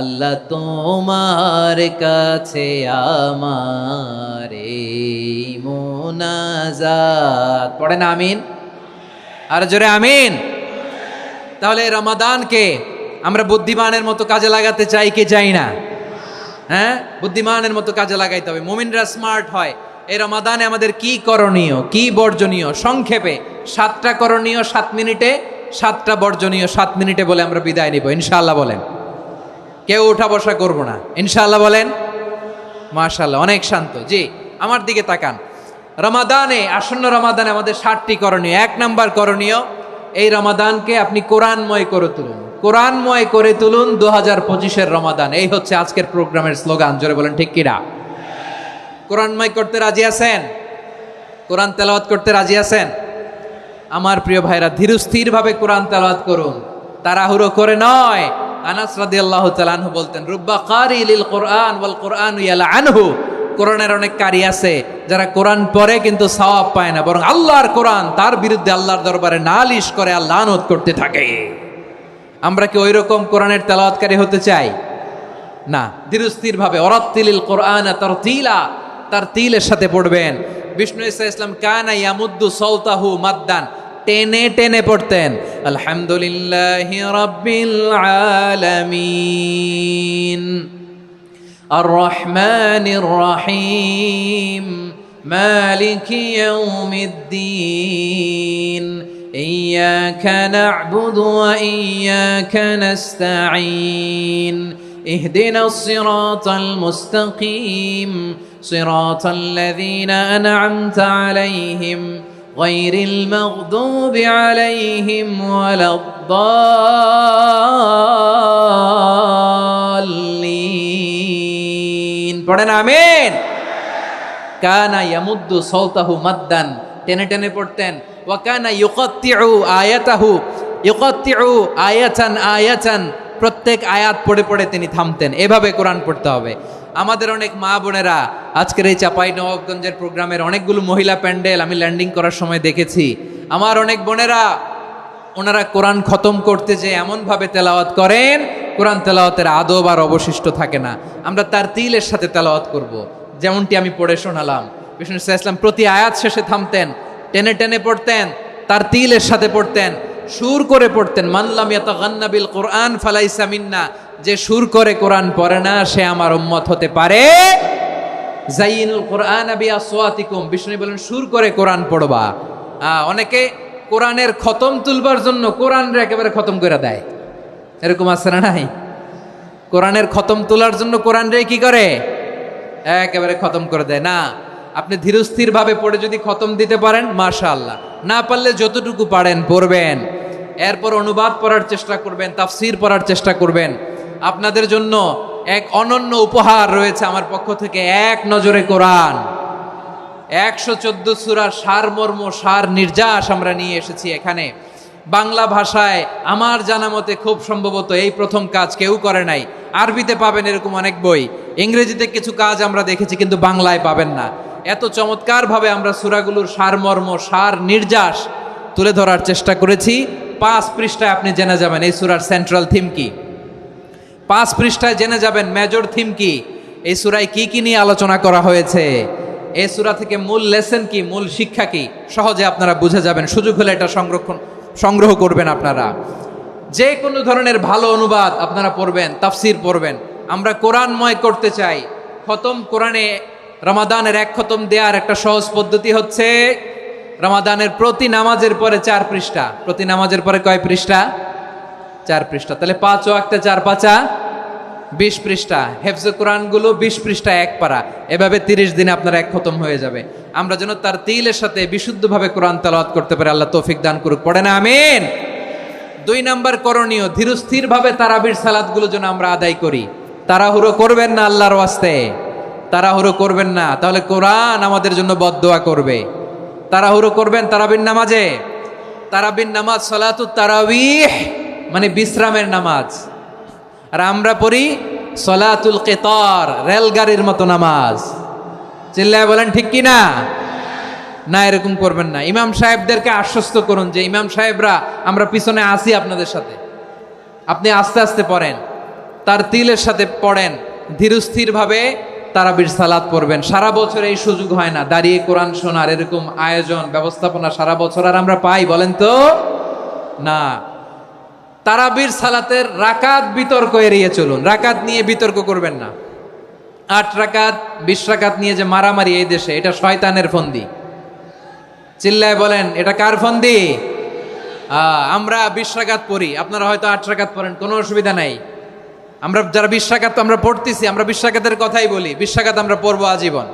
আল্লাহ তোমার কাছে আমার এই মুনাজাত। পড়েন আমিন, আর জোরে আমিন। তাহলে রমাদানকে আমরা বুদ্ধিমানের মতো কাজে লাগাতে চাই কি চাই না? হ্যাঁ, বুদ্ধিমানের মতো কাজে লাগাইতে হবে। মুমিনরা স্মার্ট হয়। এই রমাদানে আমাদের কি করণীয়, কি বর্জনীয়? সংক্ষেপে 7টা করণীয় 7 মিনিটে, 7টা বর্জনীয় 7 মিনিটে বলে আমরা বিদায় নিব ইনশাআল্লাহ। বলেন, কেউ উঠা বসা করব না ইনশাআল্লাহ। বলেন মাশাআল্লাহ, অনেক শান্ত। জি, আমার দিকে তাকান। রমাদানে, আসন্ন রমাদানে আমাদের 7টি করণীয়। 1 নাম্বার করণীয়, এই রমাদানকে আপনি কোরআনময় করে তুলুন। কোরআনময় করে তুলুন 2025-এর রমাদান। এই হচ্ছে আজকের প্রোগ্রামের স্লোগান। জোরে বলেন ঠিক কিনা? কোরআনময় করতে রাজি আছেন? কোরআন তেলাওয়াত করতে রাজি আছেন? আমার প্রিয় ভাইরা, ধীরস্থির ভাবে কোরআন তেলাওয়াত করুন, তাড়াহুড়ো করে নয়। আনাস রাদিয়াল্লাহু তাআলা আনহু বলতেন, রুব্বা কারি লিল কোরআন ওয়াল কোরআন ইয়ালআনহু। কোরআনের অনেক কারি আছে যারা কোরআন পড়ে কিন্তু সওয়াব পায় না, বরং আল্লাহর কোরআন তার বিরুদ্ধে আল্লাহর দরবারে নালিশ করে আর লানত করতে থাকে। আমরা কি ওই রকম কোরআনের তেলাওয়াতকারী হতে চাই? না। ধীরস্থির ভাবে, ওরাত্তিলিল কোরআন তারতিলা, তার তিলের সাথে পড়বেন। বিষ্ণু ইসা ইসলাম কানা ইয়ামুদ্দু সাওতাহু মাদ্দান, টেনে টেনে পড়তেন। আলহামদুলিল্লাহি রাব্বিল আলামিন আর রহমানির রহিম মালিকি ইয়াউমিদ্দিন ইয়্যাকা না'বুদু ওয়া ইয়্যাকা নাস্তাঈন ইহদিনাস সিরাতাল মুস্তাকিম صراط الذين أنعمت عليهم غير المغضوب عليهم ولا الضالين। পড়েন আমিন। কানা ইয়ামুদ্দু সাওতাহু মাদ্দান, টেনে টেনে পড়তেন। ওয়া কানা ইউকাত্তিউ আয়াতাহু, ইউকাত্তিউ আয়াতান আয়াতান, প্রত্যেক আয়াত পড়ে পড়ে তিনি থামতেন। এভাবে কোরআন পড়তে হবে। আমাদের অনেক মা বোনেরা আজকের এই চাঁপাইনবাবগঞ্জের প্রোগ্রামের অনেকগুলো মহিলা প্যান্ডেল আমি ল্যান্ডিং করার সময় দেখেছি। আমার অনেক বোনেরা, ওনারা কোরআন খতম করতে যে এমনভাবে তেলাওয়াত করেন, কোরআন তেলাওয়াতের আদব আর অবশিষ্ট থাকে না। আমরা তার তিলের সাথে তেলাওয়াত করব, যেমনটি আমি পড়ে শোনালাম। বিষ্ণু ইসলাম প্রতি আয়াত শেষে থামতেন, টেনে টেনে পড়তেন, তার তিলের সাথে পড়তেন, সুর করে পড়তেন। মানলাম ইয়াতাগান্না বিল কোরআন ফালাইসা মিন্না, যে সুর করে কোরআন পড়ে না সে আমার উম্মত হতে পারে। জাইনুল কোরআন বিআসওয়াতিকুম, বিষ্ণু বলেন সুর করে কোরআন পড়বা। অনেকে কোরআনের খতম তুলবার জন্য কোরআনরে একেবারে খতম করে দেয়, এরকম আছে না নাই? কোরআনের খতম তোলার জন্য কোরআনরে কি করে? একেবারে খতম করে দেয়। না, আপনি ধীরস্থির ভাবে পড়ে যদি খতম দিতে পারেন মাশাআল্লাহ, না পারলে যতটুকু পারেন পড়বেন। এরপর অনুবাদ পড়ার চেষ্টা করবেন, তাফসির পড়ার চেষ্টা করবেন। আপনাদের জন্য এক অনন্য উপহার রয়েছে আমার পক্ষ থেকে, এক নজরে কোরআন। 114 সূরার সারমর্ম, সার নির্যাস আমরা নিয়ে এসেছি এখানে। বাংলা ভাষায় আমার জানা মতে খুব সম্ভবত এই প্রথম কাজ, কেউ করে নাই। আরবিতে পাবেন এরকম অনেক বই, ইংরেজিতে কিছু কাজ আমরা দেখেছি, কিন্তু বাংলায় পাবেন না। এত চমৎকারভাবে আমরা সূরাগুলোর সারমর্ম, সার নির্যাস তুলে ধরার চেষ্টা করেছি। 5 পৃষ্ঠায় আপনি জেনে যাবেন এই সূরার সেন্ট্রাল থিম কি। 5 পৃষ্ঠায় জেনে যাবেন মেজর থিম কি, এই সূরায় কি কি নিয়ে আলোচনা করা হয়েছে। এই সূরা থেকে মূল লেসন কি, মূল শিক্ষা কি সহজে আপনারা বুঝে যাবেন। সুযোগ হলে এটা সংগ্রহ করবেন। আপনারা যে কোনো ধরনের ভালো অনুবাদ আপনারা পড়বেন, তাফসির পড়বেন। আমরা কোরআনময় করতে চাই। খতম কোরআনে রমাদানের এক খতম দেওয়ার একটা সহজ পদ্ধতি হচ্ছে রমাদানের প্রতি নামাজের পরে 4 পৃষ্ঠা। প্রতি নামাজের পরে কয় পৃষ্ঠা? 4 পৃষ্ঠা। তাহলে 5 ওয়াক্তে 4 পাঁচা 20 পৃষ্ঠা। হেফজে কোরআনগুলো 20 পৃষ্ঠা এক পারা। এভাবে 30 দিনে আপনার এক খতম হয়ে যাবে। আমরা যেন তার তিলের সাথে বিশুদ্ধভাবে কোরআন তেলাওয়াত করতে পারি। আল্লাহ তৌফিক দান করুক। পড়ে না আমিন। 2 নাম্বার করণীয়, ধীরস্থিরভাবে তারাবির সালাতগুলো যেন আমরা আদায় করি। তাড়াহুড়ো করবেন না, আল্লাহর ওয়াস্তে তাড়াহুড়ো করবেন না, তাহলে কোরআন আমাদের জন্য বদদোয়া করবে। তাড়াহুড়ো করবেন তারাবির নামাজে। তারাবির নামাজ সালাতুত তারাবিহ মানে বিশ্রামের নামাজ। আর আমরা পড়ি সলাতুল কিতার, রেলগাড়ির মতো নামাজ। চিল্লায় বলেন ঠিক কি না? না, এরকম করবেন না। ইমাম সাহেবদেরকে আশ্বস্ত করুন যে ইমাম সাহেবরা আমরা পিছনে আসি আপনাদের সাথে, আপনি আস্তে আস্তে পড়েন, তার তিলের সাথে পড়েন, ধীরস্থিরভাবে তারাবির সালাত পড়বেন। সারা বছর এই সুযোগ হয় না দাঁড়িয়ে কোরআন শোনার, এরকম আয়োজন ব্যবস্থাপনা সারা বছর আর আমরা পাই বলেন তো? না। তারাবির সালাতের রাকাত বিতর্ক এড়িয়ে চলুন। রাকাত নিয়ে বিতর্ক করবেন না। 8 রাকাত 20 রাকাত নিয়ে যে মারামারি এই দেশে, এটা শয়তানের ফন্দি। চিল্লায় বলেন এটা কার ফন্দি? আমরা 20 রাকাত পড়ি, আপনারা হয়তো 8 রাকাত পড়েন, কোনো অসুবিধা নাই। আমরা যারা 20 রাকাত আমরা পড়তেছি, আমরা 20 রাকাতের কথাই বলি। 20 রাকাত আমরা পড়বো আজীবন।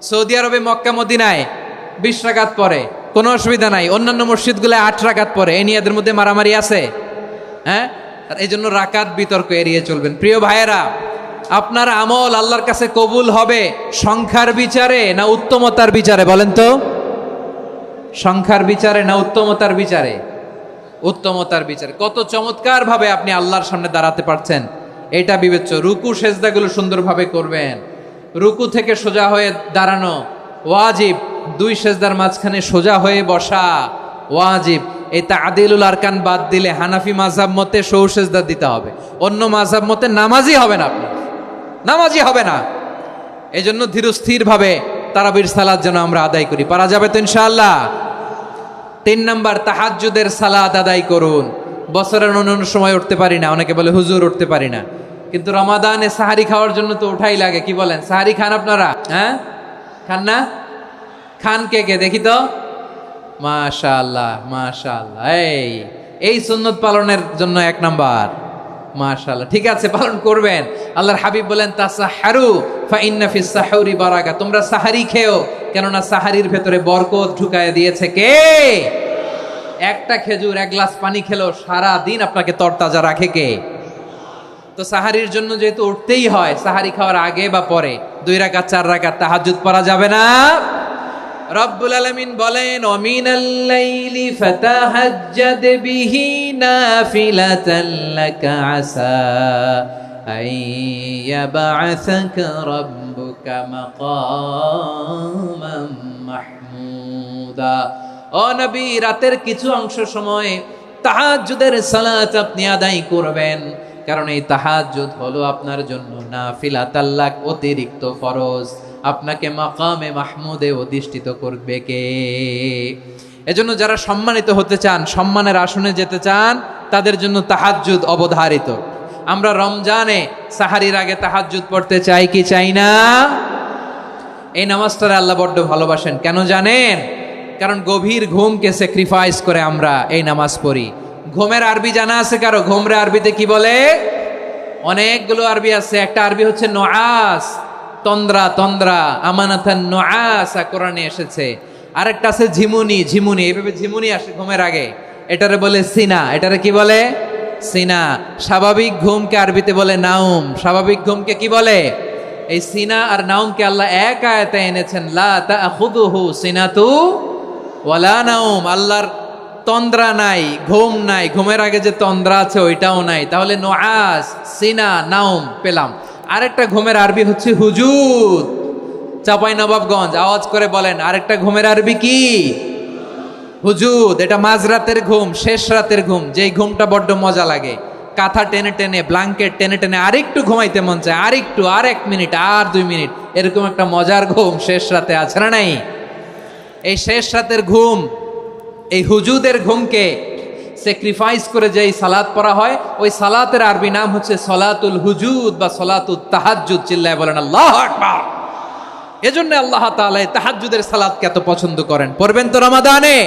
সৌদি আরবে মক্কা মদিনায় 20 রাকাত পড়ে, কোনো অসুবিধা নাই। অন্যান্য মসজিদগুলো 8 রাকাত পড়ে। এই নিয়ে এদের মধ্যে মারামারি আছে? হ্যাঁ, এই জন্য রাকাত বিতর্ক এড়িয়ে চলবেন। প্রিয় ভাইয়েরা, আপনার আমল আল্লাহর কাছে কবুল হবে সংখ্যার বিচারে না উত্তমতার বিচারে বলেন তো? সংখ্যার বিচারে না উত্তমতার বিচারে? উত্তমতার বিচারে। কত চমৎকার ভাবে আপনি আল্লাহর সামনে দাঁড়াতে পারছেন এটা বিবেচ্য। রুকু সেজদাগুলো সুন্দরভাবে করবেন। রুকু থেকে সোজা হয়ে দাঁড়ানো ওয়াজিব। 2 সেজদার মাঝখানে সোজা হয়ে বসা ওয়াজিব। এই তা'দিলুল আরকান বাদ দিলে হানাফি মাযহাব মতে সৌ সেজদা দিতে হবে। অন্য মাযহাব মতে নামাজই হবে না, আপনি নামাজই হবে না। এই জন্য ধীরস্থিরভাবে তারাবির সালাত যেন আমরা আদায় করি। পারা যাবে তো ইনশাআল্লাহ? 3 নাম্বার, তাহাজ্জুদের সালাত আদায় করুন। বছরের অন্য সময় উঠতে পারি না, অনেকে বলে হুজুর উঠতে পারি না, কিন্তু রমাদানে সাহারি খাওয়ার জন্য তো ওঠাই লাগে। কি বলেন? সাহারি খান আপনারা? হ্যাঁ, খান না? খান কে কে দেখি তো? মাশাআল্লাহ মাশাআল্লাহ। এই সুন্নত পালনের জন্য 1 নাম্বার। মাশাআল্লাহ, ঠিক আছে, পালন করবেন। আল্লাহর হাবিব বলেন তাসাহহারু ফা ইন্না ফিস সাহুরি বারাকা। তোমরা সাহারি খেও, কেননা সাহারির ভেতরে বরকত ঢুকায় দিয়েছে কে? একটা খেজুর 1 গ্লাস পানি খেলো সারা দিন আপনাকে তরতাজা রাখে কে? তো সাহারির জন্য যেহেতু উঠতেই হয়, সাহারি খাওয়ার আগে বা পরে 2 রাকাত 4 রাকাত তাহাজ্জুদ পড়া যাবে না? রব্বুল আলামিন বলেন ওয়ামিনাল লাইলি ফাতাহাজ্জাদ বিহি নাফিলাতান লাকা আসা আইয়াবআসাকা রাব্বুকা মাকামান মাহমুদা। ও নবী, রাতের কিছু অংশ সময় তাহাজ্জুদের সালাত আপনি আদায় করবেন, কারণ এই তাহাজ্জুদ হলো আপনার জন্য নাফিলাতাল লাক, অতিরিক্ত ফরজ। আপনাকে মাকামে মাহমুদে অধিষ্ঠিত করবে কে? এজন্য যারা সম্মানিত হতে চান, সম্মানের আসনে যেতে চান, তাদের জন্য তাহাজ্জুদ অবধারিত। আমরা রমজানে সাহারির আগে তাহাজ্জুদ পড়তে চাই কি চাই না? এই নামাজটারে আল্লাহ বড্ড ভালোবাসেন। কেন জানেন? কারণ গভীর ঘুমকে স্যাক্রিফাইস করে আমরা এই নামাজ পড়ি। ঘুমের আরবি জানা আছে কারো? ঘুমরে আরবিতে কি বলে? অনেকগুলো আরবি আছে। একটা আরবি হচ্ছে নুআস, তন্দ্রা তন্দ্রা, আমানাতান নুআসা কোরআনে এসেছে। আরেকটা আছে ঝিমুনি, ঝিমুনি, এইভাবে ঝিমুনি আসে ঘুমের আগে, এটারে বলে সিনা। এটারে কি বলে? সিনা। স্বাভাবিক ঘুমকে আরবিতে বলে নাউম। স্বাভাবিক ঘুমকে কি বলে? এই সিনা আর নাউমকে আল্লাহ এক আয়াতে এনেছেন, লা তাখুযুহু সিনাতু ওয়ালা নাউম। আল্লাহর তন্দ্রা নাই, ঘুম নাই। ঘুমের আগে যে তন্দ্রা আছে ওইটাও নাই। তাহলে নুআস, সিনা, নাউম পেলাম। আরেকটা ঘুমের আরবি হচ্ছে হুজুদ। চাঁপাইনবাবগঞ্জ আওয়াজ করে বলেন, আরেকটা ঘুমের আরবি কি? হুজুদ। এটা মাঝরাতের ঘুম, শেষ রাতের ঘুম, যেই ঘুমটা বড্ড মজা লাগে। কাঁথা টেনে টেনে, ব্ল্যাঙ্কেট টেনে টেনে আরেকটু ঘুমাইতে মন চায়, আরেকটু, আর 1 মিনিট, আর 2 মিনিট, এরকম একটা মজার ঘুম শেষ রাতে আছে না নাই? এই শেষ রাতের ঘুম, এই হুজুদের ঘুমকে স্যাক্রিফাইস করে যে এই সালাত পড়া হয়, ওই সালাতের আরবি নাম হচ্ছে সলাতুল হুজুদ বা সলাতুত তাহাজ্জুদ। চিল্লায় বলেন আল্লাহু আকবার। এজন্য আল্লাহ তাআলা এই তাহাজ্জুদের সালাতকে এত পছন্দ করেন। পড়বেন তো রমাদানে।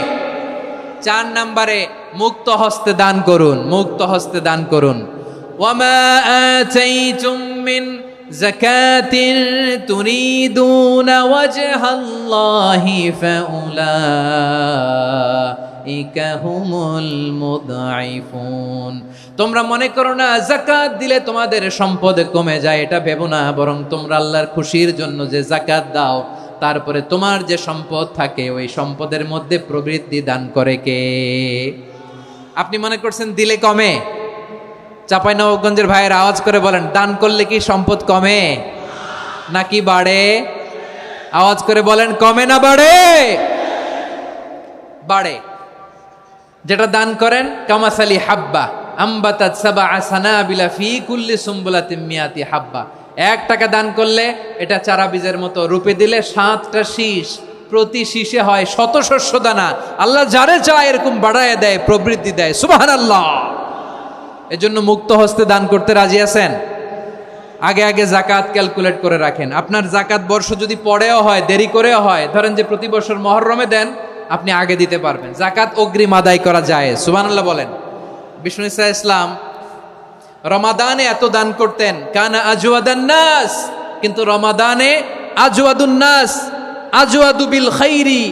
4 নম্বরে মুক্ত হস্তে দান করুন, মুক্ত হস্তে দান করুন। ওয়ামা আতাইতুম মিন যাকাতিন তুরিদুনা ওয়াজহাল্লাহি ফাউলাইকা হুমুল মুদঈফুন। তোমরা মনে করো না যাকাত দিলে তোমাদের সম্পদ কমে যায়, এটা ভেবো না, বরং তোমরা আল্লাহর খুশির জন্য যে যাকাত দাও, তারপরে তোমার যে সম্পদ থাকে ওই সম্পদের মধ্যে প্রবৃদ্ধি দান করে কে? আপনি মনে করছেন দিলে কমে? চাঁপাইনবাবগঞ্জের ভাইয়ের আওয়াজ করে বলেন, দান করলে কি সম্পদ কমে নাকি বাড়ে? আওয়াজ করে বলেন, কমে না বাড়ে? বাড়ে। যেটা দান করেন, কামাসালি হাব্বা আম্বাতাত সাবআ সানাবিলা ফি কুল্লি সুম্বুলাতিন মিয়াতি হাব্বা। 1 টাকা দান করলে এটা চারা বীজের মতো, রূপে দিলে 7টা শীষ, প্রতি শীষে হয় 100 শস্য দানা। আল্লাহ যারে চায় এরকম বাড়ায় দেয়, প্রবৃদ্ধি দেয়। সুবহানাল্লাহ। এজন্য মুক্ত হস্তে দান করতে রাজি আছেন? আগে আগে জাকাত ক্যালকুলেট করে রাখেন। আপনার জাকাত বর্ষ যদি পরেও হয়, দেরি করেও হয়, ধরেন যে প্রতি বছর মুহররমে দেন, আপনি আগে দিতে পারবেন। জাকাত অগ্রিম আদায় করা যায়। সুবহানাল্লাহ বলেন। বিষ্ণু ইসা ইসলাম রমাদানে এত দান করতেন, কানা আজওয়াদান নাস, কিন্তু রমাদানে আজওয়াদুন নাস আজওয়াদু বিল খাইরি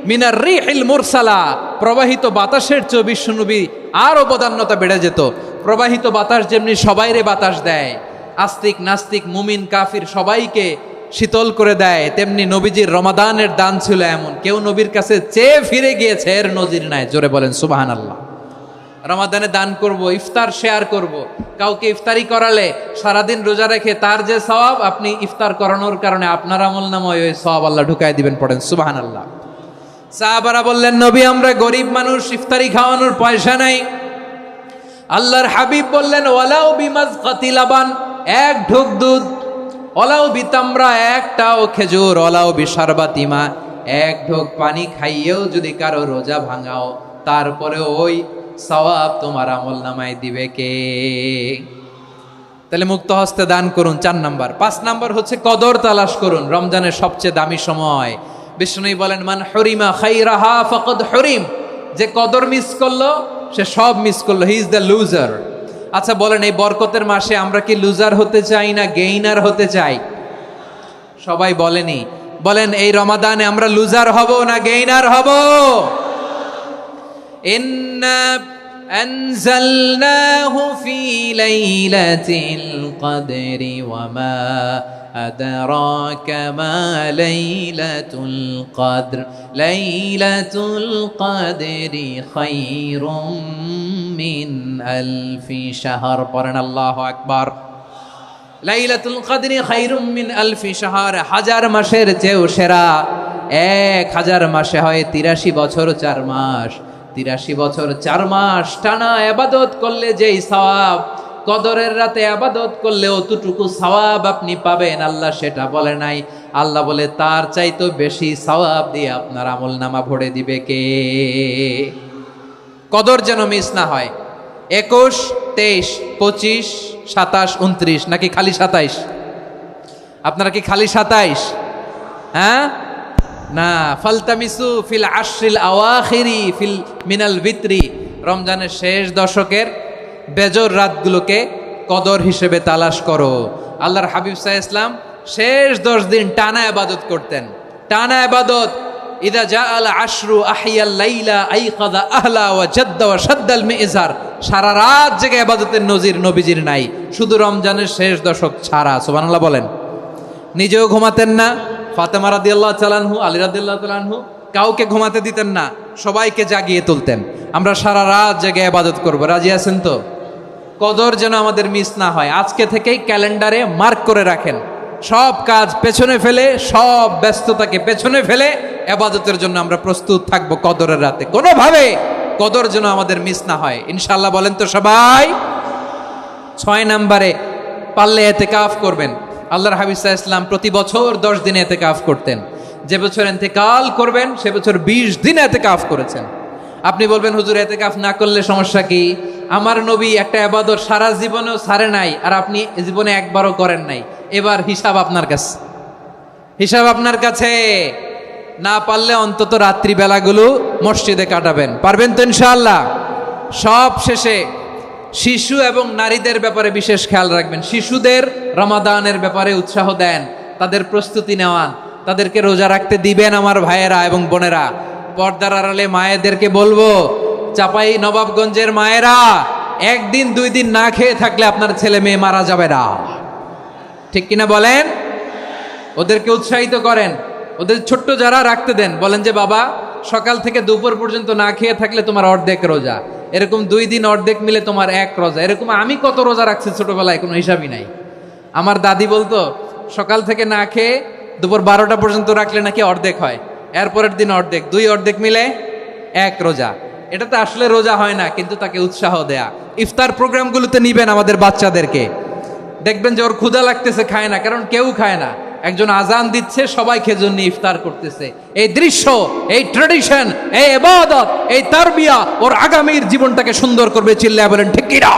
মিনার রিহিল মুরসালা। প্রবাহিত বাতাসের চেয়ে বিশ্বনবী আরো বদান্যতা বেড়ে যেত। প্রবাহিত বাতাস যেমনি সবাইরে বাতাস দেয়, আস্তিক নাস্তিক মুমিন কাফির সবাইকে শীতল করে দেয়, তেমনি নবীজির রমাদানের দান ছিল এমন, কেউ নবীর কাছে চেয়ে ফিরে গিয়েছে এর নজির নাই। জোরে বলেন সুবহানাল্লাহ। রমাদানে দান করব, ইফতার শেয়ার করব। কাউকে ইফতারি করালে সারাদিন রোজা রেখে তার যে সওয়াব, আপনি ইফতার করানোর কারণে আপনার আমলনামায় ওই সওয়াব আল্লাহ ঢুকায় দিবেন। পড়েন সুবহানাল্লাহ। সাহাবারা বললেন, নবী আমরা গরিব মানুষ, ইফতারি খাওয়ানোর পয়সা নাই। আল্লাহর হাবিব বললেন, ওয়ালাউ বিমাজকাতি লাবান, 1 ঢোক দুধ, ওয়ালাউ বিতামরা, 1টাও খেজুর, ওয়ালাউ বিশারবাতিমা, 1 ঢোক পানি খাইয়েও যদি কারো রোজা ভাঙাও, তারপরে ওই সওয়াব তোমার আমলনামায় দিবে কে? তাহলে মুক্ত হস্তে দান করুন, 4 নাম্বার। 5 নাম্বার হচ্ছে কদর তালাশ করুন। রমজানের সবচেয়ে দামি সময়। বিষ্ণু বলেন, মান হরিমা খাইরাহা ফাকাদ হরিম। যে কদর মিস করলো সে সব মিস করলো, হি ইজ দ্য লুজার। আচ্ছা বলেন, এই বরকতের মাসে আমরা কি লুজার হতে চাই না গেইনার হতে চাই? সবাই বলেনি। বলেন, এই রমাদানে আমরা লুজার হব না গেইনার হব? ইন্না আনজালনাহু ফি লাইলাতিল কদরি ওয়া মা আদরাকা মা লাইলাতুল কদর লাইলাতুল কদরি খায়রুম মিন আলফি শাহর। পড়েন আল্লাহু আকবার। লাইলাতুল কদরি খায়রুম মিন আলফি শাহর, 1000 মাসের চেয়েও সেরা। 1000 মাসে হয় 83 বছর 4 মাস। 83 বছর 4 মাস টানা ইবাদত করলে যেই সওয়াব, কদরের রাতে ইবাদত করলে অতটুকু সওয়াব আপনি পাবেন, আল্লাহ সেটা বলে নাই। আল্লাহ বলে তার চাইতে বেশি সওয়াব দিয়ে আপনার আমলনামা ভরে দিবে কে? কদর যেন মিস না হয়। 21, 23, 25, 27, 29 নাকি খালি 27? আপনারা কি খালি 27? হ্যাঁ না, ফালতামিসু ফিল আশরিল আওয়াখিরি ফিল মিনাল ভিতরি। রমজানের শেষ দশকের বেজর রাতগুলোকে কদর হিসেবে তালাশ করো। আল্লাহর হাবিব সাল্লাল্লাহু আলাইহি ওয়াসাল্লাম শেষ 10 দিন টানা ইবাদত করতেন, টানা ইবাদত। ইদা জাআল আশরু আহিয়াল লাইলা আইকাযা আহলা ওয়া জাদ্দা ওয়া শাদ্দাল মিজার। সারা রাত জেগে ইবাদতের নজির নবীজির নাই, শুধু রমজানের শেষ দশক ছাড়া। সুবহানাল্লাহ বলেন। নিজেও ঘুমাতেন না। ফাতেমা রাদিয়াল্লাহু তাআলা আনহু, আলী রাদিয়াল্লাহু তাআলা আনহু কাউকে ঘুমাতে দিতেন না, সবাইকে জাগিয়ে তুলতেন। আমরা সারা রাত জেগে ইবাদত করব। রাজি আছেন তো? কদর যেন আমাদের মিস না হয়। আজকে থেকেই ক্যালেন্ডারে মার্ক করে রাখেন। সব কাজ পেছনে ফেলে, সব ব্যস্ততাকে পেছনে ফেলে ইবাদতের জন্য আমরা প্রস্তুত থাকবো কদরের রাতে। কোনোভাবে কদর যেন আমাদের মিস না হয়, ইনশাআল্লাহ। বলেন তো সবাই? 6 নম্বরে পারলে এতেকাফ করবেন। আল্লাহর হাবিব সাল্লাল্লাহু আলাইহি ওয়াসাল্লাম প্রতি বছর 10 দিনে এতেকাফ করতেন। যে বছর ইন্তেকাল করবেন সে বছর 20 দিন এতেকাফ করেছেন। আপনি বলবেন হুজুর এতেকাফ না করলে সমস্যা কি? আমার নবী একটা ইবাদত সারা জীবনেও ছাড়ে নাই, আর আপনি জীবনে একবারও করেন নাই। এবার হিসাব আপনার কাছে, হিসাব আপনার কাছে। না পারলে অন্তত রাত্রি বেলাগুলো মসজিদে কাটাবেন, পারবেন তো ইনশাআল্লাহ? সব শেষে শিশু এবং নারীদের ব্যাপারে বিশেষ খেয়াল রাখবেন। শিশুদের রমাদানের ব্যাপারে উৎসাহ দেন, তাদের প্রস্তুতি নেওয়ান, তাদেরকে রোজা রাখতে দিবেন। আমার ভাইয়েরা এবং বোনেরা, পর্দার আড়ালে মায়েদেরকে বলবো, চাপাই নবাবগঞ্জের মায়েরা, 1 দিন 2 দিন না খেয়ে থাকলে আপনার ছেলে মেয়ে মারা যাবে না, ঠিক কিনা বলেন? ওদেরকে উৎসাহিত করেন, ওদের ছোট্ট যারা রাখতে দেন, বলেন যে বাবা সকাল থেকে দুপুর পর্যন্ত না খেয়ে থাকলে তোমার অর্ধেক রোজা, এরকম 2 দিন অর্ধেক মিলে তোমার 1 রোজা। এরকম আমি কত রোজা রাখছি ছোটবেলায় কোনো হিসাবই নাই। আমার দাদি বলতো সকাল থেকে না খেয়ে দুপুর 12টা পর্যন্ত রাখলে নাকি অর্ধেক হয়, এরপরের দিন অর্ধেক, 2 অর্ধেক মিলে 1 রোজা। এটা তো আসলে রোজা হয় না, কিন্তু তাকে উৎসাহ দেয়া। ইফতার প্রোগ্রামগুলোতে নিবেন আমাদের বাচ্চাদেরকে, দেখবেন যে ওর ক্ষুধা লাগতেছে, খায় না, কারণ কেউ খায় না। একজন আজান দিচ্ছে, সবাই খেজুর নিয়ে ইফতার করতেছে। এই দৃশ্য, এই ট্র্যাডিশন, এই ইবাদত, এই তারবিয়া ওর আগামীর জীবনটাকে সুন্দর করবে। চিল্লায় বলেন ঠিক কি না?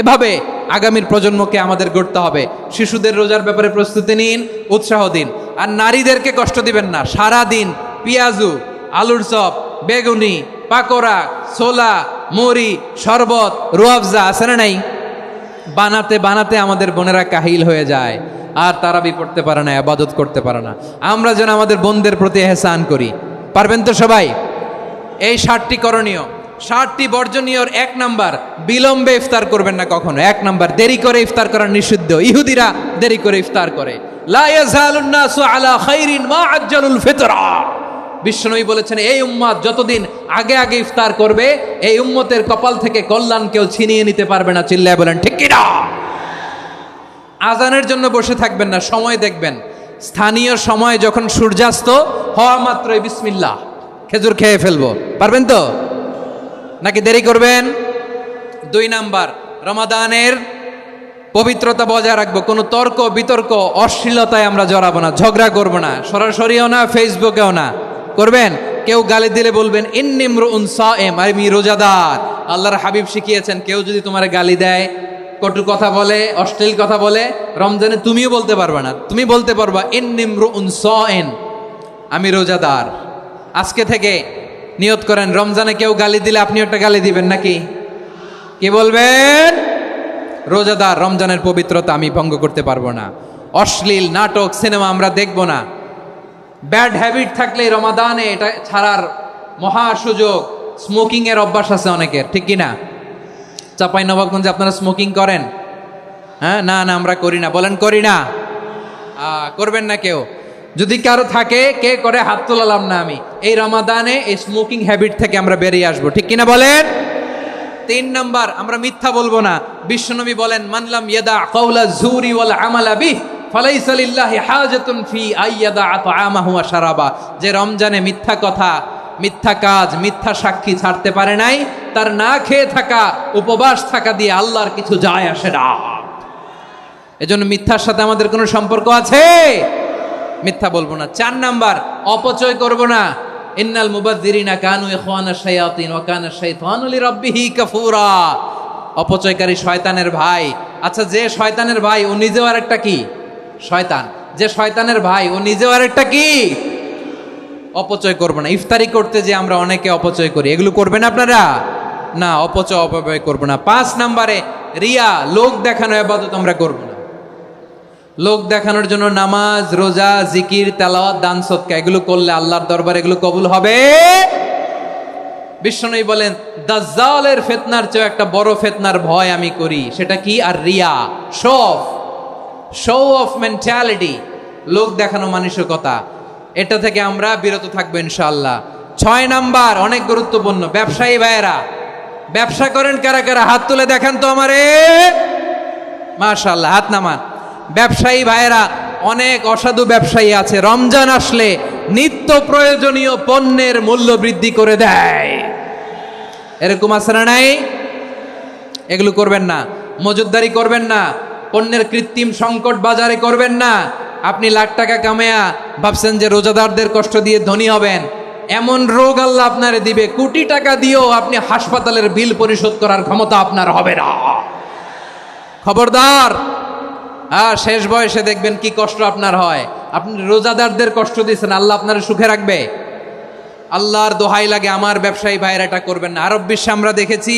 এভাবে আগামীর প্রজন্মকে আমাদের গড়তে হবে। শিশুদের রোজার ব্যাপারে প্রস্তুতি নিন, উৎসাহ দিন। আর নারীদেরকে কষ্ট দিবেন না। সারা দিন পেঁয়াজু, আলুর চপ, বেগুনি, পাকোড়া, ছোলা, মুড়ি, শরবত, রুয়াবজা আছে না নাই, বানাতে বানাতে আমাদের বোনেরা কাহিল হয়ে যায়, আর তারাবি পড়তে পারে না, ইবাদত করতে পারে না। আমরা যেন আমাদের বোনদের প্রতি ইহসান করি, পারবেন তো সবাই? এই 7টি করণীয়, 7টি বর্জনীয়। 1 নাম্বার, বিলম্বে ইফতার করবেন না কখনো। 1 নাম্বার, দেরি করে ইফতার করা নিষিদ্ধ। ইহুদিরা দেরি করে ইফতার করে। লা ইয়াজালুন নাসু আলা খাইরিন মা আজ্জালুল ফিতরা। বিশ্বনবী বলেছেন এই উম্মত যতদিন আগে আগে ইফতার করবে, এই উম্মতের কপাল থেকে কল্যাণ কেউ ছিনিয়ে নিতে পারবে না। চিল্লায় বলেন ঠিক কি না? আজানের জন্য বসে থাকবেন না, সময় দেখবেন। স্থানীয় সময় যখন সূর্যাস্ত হওয়া মাত্রই বিসমিল্লাহ, খেজুর খেয়ে ফেলবো, পারবেন তো? নাকি দেরি করবেন? 2 নাম্বার, রমাদানের পবিত্রতা বজায় রাখবো। কোনো তর্ক বিতর্ক অশ্লীলতায় আমরা জড়াবো না, ঝগড়া করবো না, সরাসরিও না, ফেসবুকেও না। করবেন কেউ গালি দিলে বলবেন ইন্নিমরুন সায়েম, আমি রোজাদার। আল্লাহর হাবিব শিখিয়েছেন কেউ যদি তোমার গালি দেয়, কটু কথা বলে, অশ্লীল কথা বলে, রমজানে তুমিও বলতে পারবে না। তুমি বলতে পারবা ইন্নিমরুন সায়েম, আমি রোজাদার। আজকে থেকে নিয়ত করেন, রমজানে কেউ গালি দিলে আপনি একটা গালি দিবেন নাকি? কি বলবেন? রোজাদার, রমজানের পবিত্রতা আমি ভঙ্গ করতে পারবো না। অশ্লীল নাটক, সিনেমা আমরা দেখব না। ব্যাড হ্যাবিট থাকলে রমাদানে এটা ছাড়ার মহা সুযোগ। স্মোকিং এর অভ্যাস আছে অনেকের, ঠিক কি না? চাপাই নবাবগঞ্জে আপনারা স্মোকিং করেন? হ্যাঁ, না না আমরা করি না। বলেন করি না? করবেন না কেউ? যদি কারো থাকে, কে করে হাত তোলালাম না আমি। এই রমাদানে এই স্মোকিং হ্যাবিট থেকে আমরা বেরিয়ে আসবো, ঠিক কিনা বলেন? 3 নাম্বার, আমরা মিথ্যা বলবো না। বিশ্বনবী বলেন মানলাম ইয়াদা কাওলা যুরি ওয়াল আমালা বিহি ফালাইসা লিল্লাহি হাজাতুন ফি আইয়াদা তাআমাহু ওয়া শারাবা। যে রমজানে মিথ্যা কথা, মিথ্যা কাজ, মিথ্যা সাক্ষী ছাড়তে পারে নাই, তার না খেয়ে থাকা, উপবাস থাকা দিয়ে আল্লাহর কিছু যায় আসে না। এজন্য মিথ্যার সাথে আমাদের কোনো সম্পর্ক আছে? মিথ্যা বলবো না। 4 নাম্বার, অপচয় করব না। ইন্নাল মুবাযযিরিনা কানু ইখওয়ানাশ শায়াতিন ওয়া কানা শাইতানু লিরাব্বিহি কাফুরা। অপচয়কারী শয়তানের ভাই। আচ্ছা, যে শয়তানের ভাই ও নিজেও আরেকটা কি? শয়তান। যে শয়তানের ভাই ও নিজেও আরেকটা কি? অপচয় করব না। ইফতারি করতে যে আমরা অনেকে অপচয় করি, এগুলো করবেন আপনারা? না, অপচয় অপব্যয় করব না। 5 নাম্বারে, রিয়া, লোক দেখানো ইবাদত আমরা করব না। লোক দেখানোর জন্য নামাজ, রোজা, জিকির, তেলাওয়াত, দান, সদকা এগুলো করলে আল্লাহর দরবারে এগুলো কবুল হবে? বিশ্বনবী বলেন দাজ্জালের ফিতনার চেয়ে একটা বড় ফিতনার ভয় আমি করি, সেটা কি? আর রিয়া, শো অফ মেন্টালিটি, লোক দেখানো মানসিকতা। এটা থেকে আমরা বিরত থাকবো ইনশাআল্লাহ। 6 নাম্বার, অনেক গুরুত্বপূর্ণ। ব্যবসায়ী ভাইয়েরা, ব্যবসা করেন কারা কারা? হাত তুলে দেখান তো আমারে। মাশাআল্লাহ, হাত নামান। ব্যবসায়ী ভাইয়েরা, অনেক অসাধু ব্যবসায়ী আছে, রমজান আসলে নিত্য প্রয়োজনীয় পণ্যের মূল্য বৃদ্ধি করে দেয়। এরকম আছে না নাই? এগুলো করবেন না। মজুতদারি করবেন না। পণ্যের কৃত্রিম সংকট বাজারে করবেন না। আপনি লাখ টাকা কামায়া ভাবছেন যে রোজাদারদের কষ্ট দিয়ে ধনী হবেন, এমন রোগ আল্লাহ আপনারে দিবে, কোটি টাকা দিয়েও আপনি হাসপাতালের বিল পরিশোধ করার ক্ষমতা আপনার হবে না। খবরদার। শেষ বয়সে দেখবেন কি কষ্ট আপনার হয়। আপনি রোজাদারদের কষ্ট দিয়েছেন, আল্লাহ আপনার সুখে রাখবে? আল্লাহর দোহাই লাগে আমার ব্যবসায়ী ভাইয়েরা এটা করবেন না। আরব বিশ্বে আমরা দেখেছি,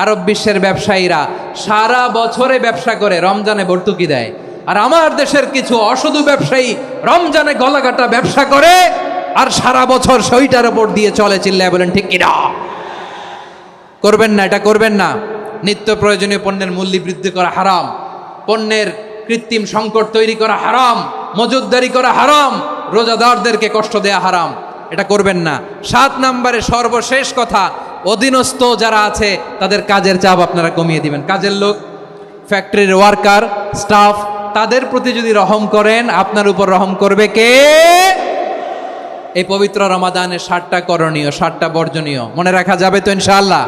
আরব বিশ্বের ব্যবসায়ীরা সারা বছরে ব্যবসা করে, রমজানে ভর্তুকি দেয়। আর আমার দেশের কিছু অসাধু ব্যবসায়ী রমজানে গলাকাটা ব্যবসা করে আর সারা বছর সইটার উপর দিয়ে চলে। চিল্লায় বলেন ঠিক কিনা? করবেন না, এটা করবেন না। নিত্য প্রয়োজনীয় পণ্যের মূল্য বৃদ্ধি করা হারাম, পণ্যের কৃত্রিম সংকট তৈরি করা হারাম, মজুতদারি করা হারাম, রোজাদারদেরকে কষ্ট দেয়া হারাম, এটা করবেন না। 7 নম্বরে সর্বশেষ কথা, অধীনস্থ যারা আছে তাদের কাজের চাপ আপনারা কমিয়ে দিবেন। কাজের লোক, ফ্যাক্টরির ওয়ার্কার, স্টাফ, তাদের প্রতি যদি রহম করেন, আপনার উপর রহম করবে কে? এই পবিত্র রমাদানের 7টা করণীয়, 7টা বর্জনীয় মনে রাখা যাবে তো ইনশাআল্লাহ?